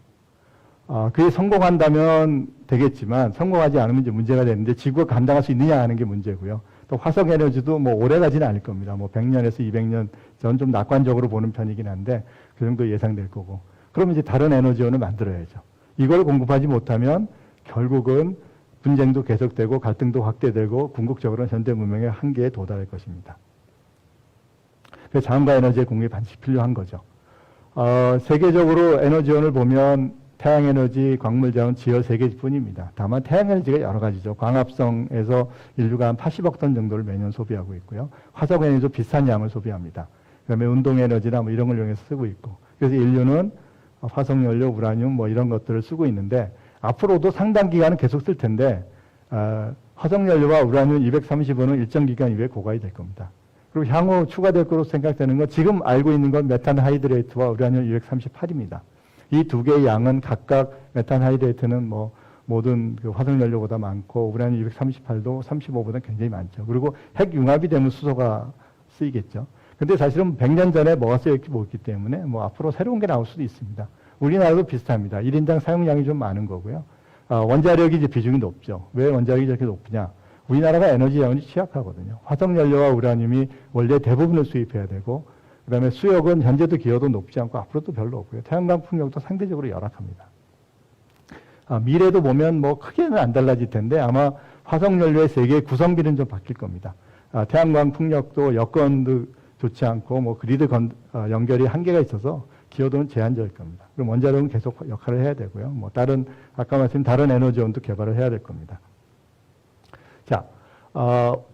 그게 성공한다면 되겠지만, 성공하지 않으면 이제 문제가 되는데, 지구가 감당할 수 있느냐 하는 게 문제고요. 또 화석 에너지도 뭐 오래 가지는 않을 겁니다. 뭐 100년에서 200년, 저는 좀 낙관적으로 보는 편이긴 한데, 그 정도 예상될 거고. 그러면 이제 다른 에너지원을 만들어야죠. 이걸 공급하지 못하면 결국은 분쟁도 계속되고 갈등도 확대되고 궁극적으로는 현대 문명의 한계에 도달할 것입니다. 그래서 자원과 에너지의 공급이 반드시 필요한 거죠. 세계적으로 에너지원을 보면 태양에너지, 광물자원, 지열 3개뿐입니다. 다만 태양에너지가 여러 가지죠. 광합성에서 인류가 한 80억 톤 정도를 매년 소비하고 있고요. 화석에너지도 비슷한 양을 소비합니다. 그다음에 운동에너지나 뭐 이런 걸 이용해서 쓰고 있고. 그래서 인류는 화석연료, 우라늄 뭐 이런 것들을 쓰고 있는데, 앞으로도 상당 기간은 계속 쓸 텐데, 화석연료와 우라늄 235는 일정 기간 이후에 고갈이 될 겁니다. 그리고 향후 추가될 것으로 생각되는 건, 지금 알고 있는 건 메탄 하이드레이트와 우라늄 238입니다. 이 두 개의 양은 각각, 메탄 하이드레이트는 뭐 모든 그 화석연료보다 많고, 우라늄 238도 35보다 굉장히 많죠. 그리고 핵융합이 되면 수소가 쓰이겠죠. 근데 사실은 100년 전에 뭐가 쓰였기 뭐였기 때문에 뭐 앞으로 새로운 게 나올 수도 있습니다. 우리나라도 비슷합니다. 1인당 사용량이 좀 많은 거고요. 원자력이 이제 비중이 높죠. 왜 원자력이 저렇게 높으냐? 우리나라가 에너지 자원이 취약하거든요. 화석연료와 우라늄이 원래 대부분을 수입해야 되고, 그다음에 수역은 현재도 기여도 높지 않고 앞으로도 별로 없고요. 태양광 풍력도 상대적으로 열악합니다. 미래도 보면 뭐 크게는 안 달라질 텐데 아마 화석연료의 세계의 구성비는 좀 바뀔 겁니다. 태양광 풍력도 여건도 좋지 않고 뭐 그리드 연결이 한계가 있어서 기여도는 제한적일 겁니다. 그럼 원자력은 계속 역할을 해야 되고요. 뭐 아까 말씀드린 다른 에너지원도 개발을 해야 될 겁니다. 자,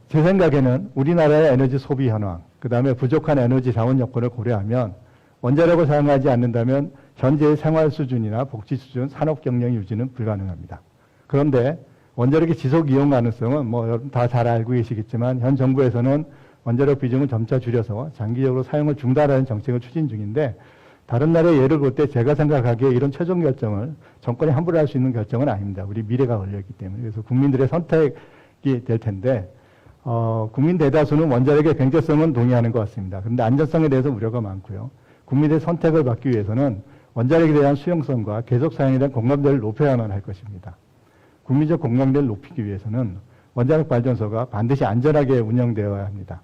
제 생각에는 우리나라의 에너지 소비 현황, 그 다음에 부족한 에너지 자원 여건을 고려하면 원자력을 사용하지 않는다면 현재의 생활 수준이나 복지 수준, 산업 경영 유지는 불가능합니다. 그런데 원자력의 지속 이용 가능성은 뭐 여러분 다 잘 알고 계시겠지만 현 정부에서는 원자력 비중을 점차 줄여서 장기적으로 사용을 중단하는 정책을 추진 중인데 다른 나라의 예를 볼 때 제가 생각하기에 이런 최종 결정을 정권이 함부로 할 수 있는 결정은 아닙니다. 우리 미래가 걸려있기 때문에. 그래서 국민들의 선택이 될 텐데 국민 대다수는 원자력의 경제성은 동의하는 것 같습니다. 그런데 안전성에 대해서 우려가 많고요. 국민의 선택을 받기 위해서는 원자력에 대한 수용성과 계속 사용에 대한 공감대를 높여야만 할 것입니다. 국민적 공감대를 높이기 위해서는 원자력 발전소가 반드시 안전하게 운영되어야 합니다.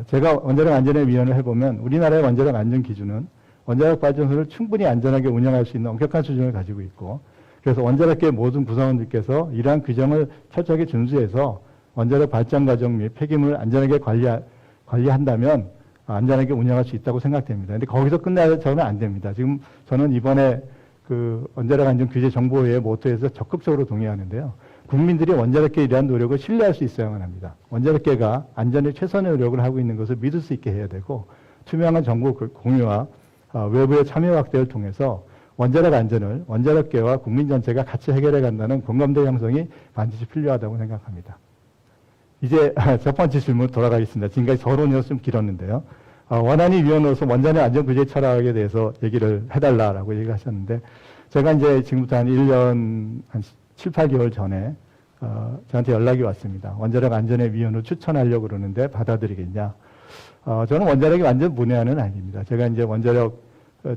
제가 원자력 안전위원회를 해보면 우리나라의 원자력 안전 기준은 원자력 발전소를 충분히 안전하게 운영할 수 있는 엄격한 수준을 가지고 있고 그래서 원자력계 모든 구성원들께서 이러한 규정을 철저하게 준수해서 원자력 발전 과정 및 폐기물을 안전하게 관리한다면 안전하게 운영할 수 있다고 생각됩니다. 그런데 거기서 끝나서는 안 됩니다. 지금 저는 이번에 그 원자력 안전 규제 정보회의 모토에서 적극적으로 동의하는데요. 국민들이 원자력계에 대한 노력을 신뢰할 수 있어야만 합니다. 원자력계가 안전에 최선의 노력을 하고 있는 것을 믿을 수 있게 해야 되고 투명한 정보 공유와 외부의 참여 확대를 통해서 원자력 안전을 원자력계와 국민 전체가 같이 해결해 간다는 공감대 형성이 반드시 필요하다고 생각합니다. 이제 첫 번째 질문 돌아가겠습니다. 지금까지 서론이어서 좀 길었는데요. 원안위 위원으로서 원자력 안전 규제 철학에 대해서 얘기를 해달라고 얘기하셨는데 제가 이제 지금부터 한 1년 한 7, 8개월 전에 저한테 연락이 왔습니다. 원자력 안전의 위원을 추천하려고 그러는데 받아들이겠냐. 저는 원자력이 완전 문외한은 아닙니다. 제가 이제 원자력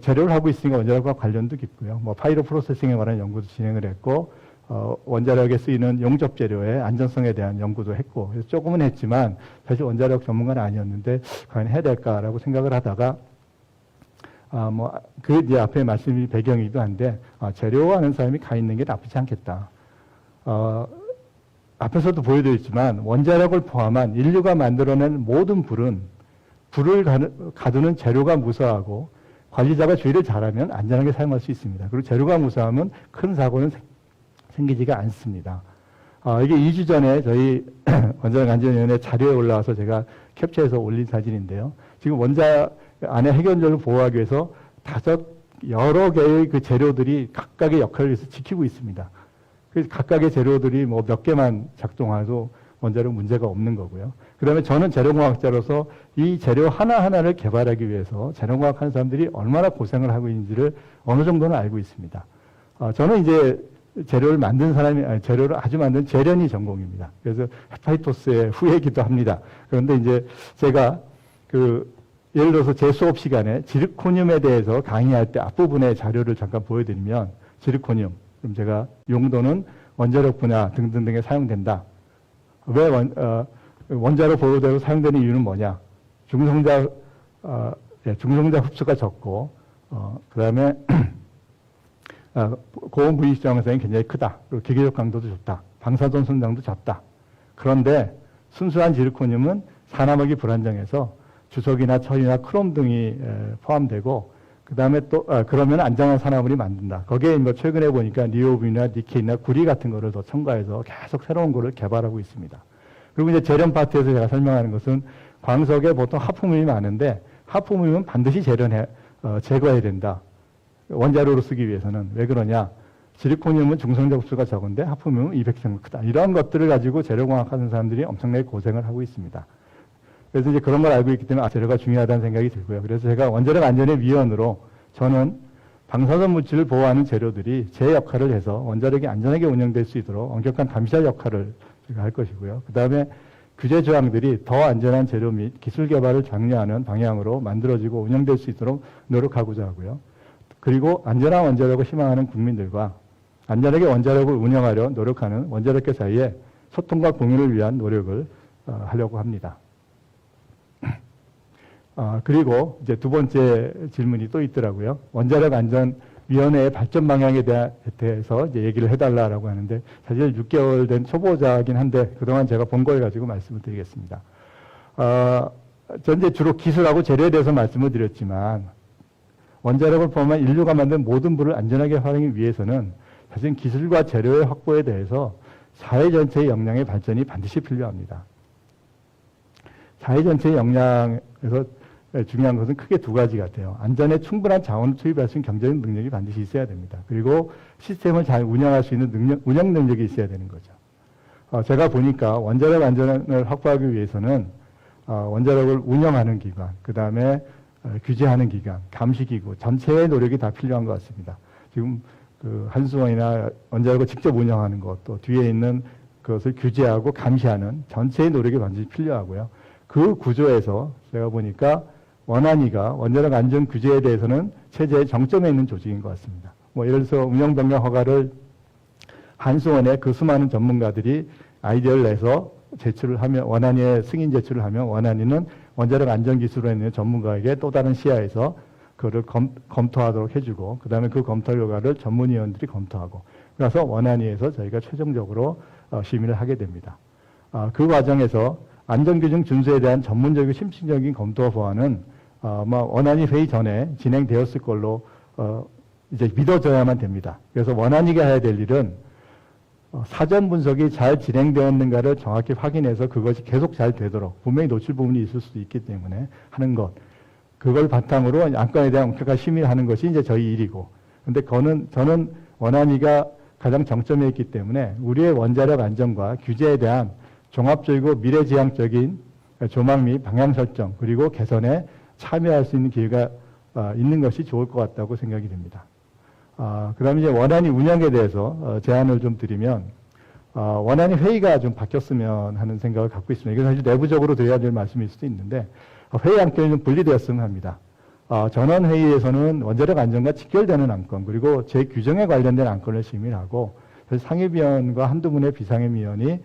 재료를 하고 있으니까 원자력과 관련도 깊고요. 뭐 파이로 프로세싱에 관한 연구도 진행을 했고 원자력에 쓰이는 용접 재료의 안전성에 대한 연구도 했고 그래서 조금은 했지만 사실 원자력 전문가는 아니었는데 과연 해야 될까라고 생각을 하다가 그 이제 앞에 말씀이 배경이기도 한데 재료하는 사람이 가 있는 게 나쁘지 않겠다. 앞에서도 보여드렸지만 원자력을 포함한 인류가 만들어낸 모든 불을 가두는 재료가 무사하고 관리자가 주의를 잘하면 안전하게 사용할 수 있습니다. 그리고 재료가 무사하면 큰 사고는 생기지가 않습니다. 이게 2주 전에 저희 원자력 안전위원회 자료에 올라와서 제가 캡처해서 올린 사진인데요. 지금 원자 안에 핵연료를 보호하기 위해서 여러 개의 그 재료들이 각각의 역할을 해서 지키고 있습니다. 그래서 각각의 재료들이 뭐 몇 개만 작동해도 원자력 문제가 없는 거고요. 그 다음에 저는 재료공학자로서 이 재료 하나하나를 개발하기 위해서 재료공학 하는 사람들이 얼마나 고생을 하고 있는지를 어느 정도는 알고 있습니다. 저는 이제 재료를 만든 재료를 아주 만든 재련이 전공입니다. 그래서 헤파이토스의 후예이기도 합니다. 그런데 이제 제가 예를 들어서 제 수업 시간에 지르코늄에 대해서 강의할 때 앞부분의 자료를 잠깐 보여드리면 지르코늄, 그럼 제가 용도는 원자력 분야 등등 등에 사용된다. 왜 원자력 보호대로 사용되는 이유는 뭐냐? 중성자 흡수가 적고, 그 다음에 고온 분리 저항성이 굉장히 크다. 그리고 기계적 강도도 좋다. 방사선 손상도 작다. 그런데 순수한 지르코늄은 산화막이 불안정해서 주석이나 철이나 크롬 등이 포함되고, 그 다음에 또, 그러면 안정한 산화물이 만든다. 거기에 뭐 최근에 보니까 니오빈이나 니켈이나 구리 같은 거를 더 첨가해서 계속 새로운 거를 개발하고 있습니다. 그리고 이제 재련 파트에서 제가 설명하는 것은 광석에 보통 하프무이 많은데, 하프무이는 반드시 제거해야 된다. 원자료로 쓰기 위해서는. 왜 그러냐? 지르코늄은 중성자 흡수가 적은데 하프무이는 200배 크다. 이런 것들을 가지고 재료공학 하는 사람들이 엄청나게 고생을 하고 있습니다. 그래서 이제 그런 걸 알고 있기 때문에 재료가 중요하다는 생각이 들고요. 그래서 제가 원자력 안전의 위원으로 저는 방사선 물질을 보호하는 재료들이 제 역할을 해서 원자력이 안전하게 운영될 수 있도록 엄격한 감시할 역할을 제가 할 것이고요. 그 다음에 규제 조항들이 더 안전한 재료 및 기술 개발을 장려하는 방향으로 만들어지고 운영될 수 있도록 노력하고자 하고요. 그리고 안전한 원자력을 희망하는 국민들과 안전하게 원자력을 운영하려 노력하는 원자력계 사이에 소통과 공유를 위한 노력을 하려고 합니다. 그리고 이제 두 번째 질문이 또 있더라고요. 원자력 안전위원회의 발전 방향에 대해서 이제 얘기를 해달라라고 하는데 사실 6개월 된 초보자긴 한데 그동안 제가 본 걸 가지고 말씀을 드리겠습니다. 전 이제 주로 기술하고 재료에 대해서 말씀을 드렸지만 원자력을 포함한 인류가 만든 모든 불을 안전하게 활용하기 위해서는 사실 기술과 재료의 확보에 대해서 사회 전체의 역량의 발전이 반드시 필요합니다. 사회 전체의 역량에서 중요한 것은 크게 두 가지 같아요. 안전에 충분한 자원을 투입할 수 있는 경제적 능력이 반드시 있어야 됩니다. 그리고 시스템을 잘 운영할 수 있는 운영 능력이 있어야 되는 거죠. 제가 보니까 원자력 안전을 확보하기 위해서는 원자력을 운영하는 기관, 그 다음에 규제하는 기관, 감시기구 전체의 노력이 다 필요한 것 같습니다. 지금 그 한수원이나 원자력을 직접 운영하는 것, 또 뒤에 있는 그것을 규제하고 감시하는 전체의 노력이 반드시 필요하고요. 그 구조에서 제가 보니까 원안위가 원자력 안전 규제에 대해서는 체제의 정점에 있는 조직인 것 같습니다. 뭐 예를 들어서 운영 변경 허가를 한수원의 그 수많은 전문가들이 아이디어를 내서 제출을 하면 원안위에 승인 제출을 하면 원안위는 원자력 안전 기술에 있는 전문가에게 또 다른 시야에서 그거를 검토하도록 해주고 그다음에 그 검토 결과를 전문위원들이 검토하고 그래서 원안위에서 저희가 최종적으로 심의를 하게 됩니다. 그 과정에서 안전규정 준수에 대한 전문적이고 심층적인 검토와 보완은 원안위 회의 전에 진행되었을 걸로 이제 믿어져야만 됩니다. 그래서 원안위가 해야 될 일은 사전 분석이 잘 진행되었는가를 정확히 확인해서 그것이 계속 잘 되도록 분명히 놓칠 부분이 있을 수도 있기 때문에 하는 것. 그걸 바탕으로 안건에 대한 엄격한 심의를 하는 것이 이제 저희 일이고. 근데 저는 원안위가 가장 정점에 있기 때문에 우리의 원자력 안전과 규제에 대한 종합적이고 미래지향적인 조망 및 방향 설정 그리고 개선에 참여할 수 있는 기회가 있는 것이 좋을 것 같다고 생각이 됩니다. 그 다음에 이제 원안위 운영에 대해서 제안을 좀 드리면, 원안위 회의가 좀 바뀌었으면 하는 생각을 갖고 있습니다. 이건 사실 내부적으로 드려야 될 말씀일 수도 있는데, 회의 안건이 좀 분리되었으면 합니다. 전원회의에서는 원자력 안전과 직결되는 안건, 그리고 재규정에 관련된 안건을 심의를 하고, 상임위원과 한두 분의 비상임위원이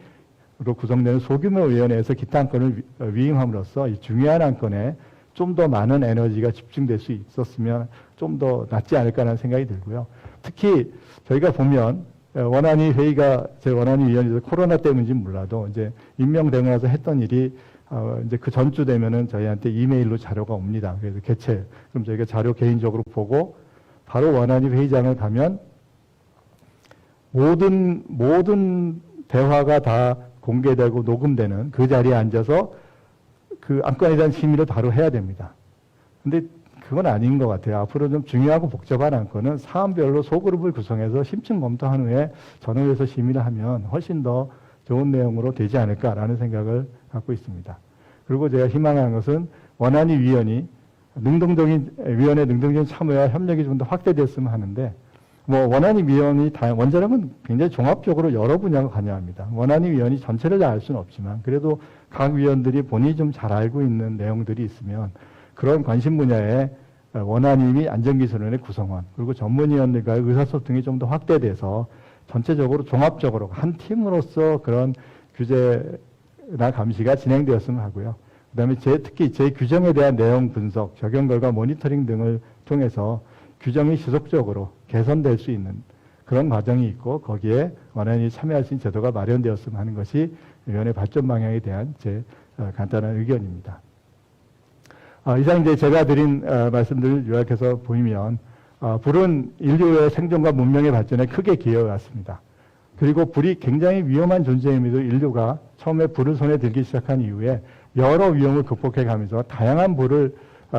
구성되는 소규모 위원회에서 기타 안건을 위임함으로써 이 중요한 안건에 좀 더 많은 에너지가 집중될 수 있었으면 좀 더 낫지 않을까라는 생각이 들고요. 특히 저희가 보면 원안위 회의가 제 원안위 위원회에서 코로나 때문인지 몰라도 이제 임명되고 나서 했던 일이 이제 그 전주 되면은 저희한테 이메일로 자료가 옵니다. 그래서 개최. 그럼 저희가 자료 개인적으로 보고 바로 원안위 회의장을 가면 모든 대화가 다 공개되고 녹음되는 그 자리에 앉아서 그 안건에 대한 심의를 바로 해야 됩니다. 근데 그건 아닌 것 같아요. 앞으로 좀 중요하고 복잡한 안건은 사안별로 소그룹을 구성해서 심층 검토한 후에 전원에서 심의를 하면 훨씬 더 좋은 내용으로 되지 않을까라는 생각을 갖고 있습니다. 그리고 제가 희망하는 것은 원안위 위원회 능동적인 참여와 협력이 좀 더 확대됐으면 하는데 원안위 위원이 원자력은 굉장히 종합적으로 여러 분야가 관여합니다. 원안위 위원이 전체를 다 알 수는 없지만 그래도 각 위원들이 본인이 좀 잘 알고 있는 내용들이 있으면 그런 관심 분야에 원안위 및 안전기술원의 구성원 그리고 전문위원들과의 의사소통이 좀 더 확대돼서 전체적으로 종합적으로 한 팀으로서 그런 규제나 감시가 진행되었으면 하고요. 그다음에 특히 재규정에 대한 내용 분석, 적용 결과 모니터링 등을 통해서 규정이 지속적으로 개선될 수 있는 그런 과정이 있고 거기에 원안위 참여할 수 있는 제도가 마련되었으면 하는 것이 위원회 발전 방향에 대한 제 간단한 의견입니다. 이상 이제 제가 드린 말씀들을 요약해서 보이면 불은 인류의 생존과 문명의 발전에 크게 기여해왔습니다. 그리고 불이 굉장히 위험한 존재임에도 인류가 처음에 불을 손에 들기 시작한 이후에 여러 위험을 극복해가면서 다양한 불을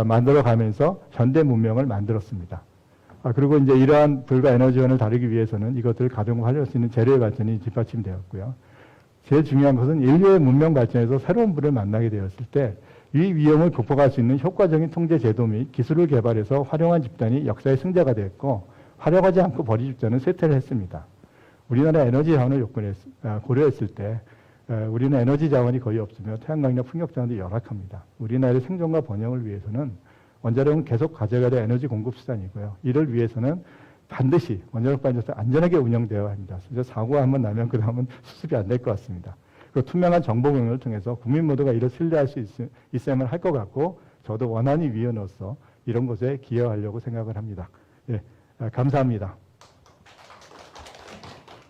만들어가면서 현대 문명을 만들었습니다. 그리고 이제 이러한 불과 에너지원을 다루기 위해서는 이것들을 가동 활용할 수 있는 재료의 발전이 뒷받침되었고요. 제일 중요한 것은 인류의 문명 발전에서 새로운 불을 만나게 되었을 때 이 위험을 극복할 수 있는 효과적인 통제 제도 및 기술을 개발해서 활용한 집단이 역사의 승자가 되었고 활용하지 않고 버린 집단은 쇠퇴를 했습니다. 우리나라 에너지 자원을 고려했을 때 우리는 에너지 자원이 거의 없으며 태양광이나 풍력 자원도 열악합니다. 우리나라의 생존과 번영을 위해서는 원자력은 계속 가져가야 될 에너지 공급 수단이고요. 이를 위해서는 반드시 원자력 발전소 안전하게 운영되어야 합니다. 그래서 사고가 한번 나면 그 다음은 수습이 안 될 것 같습니다. 그리고 투명한 정보 공유를 통해서 국민 모두가 이를 신뢰할 수 있어야만 할 것 같고 저도 원안위 위원으로서 이런 것에 기여하려고 생각을 합니다. 예, 감사합니다.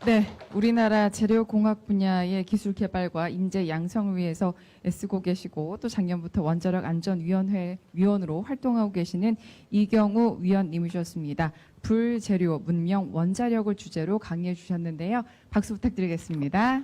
네, 우리나라 재료공학 분야의 기술 개발과 인재 양성을 위해서 애쓰고 계시고 또 작년부터 원자력 안전위원회 위원으로 활동하고 계시는 이경우 위원님이셨습니다. 불재료, 문명, 원자력을 주제로 강의해 주셨는데요. 박수 부탁드리겠습니다.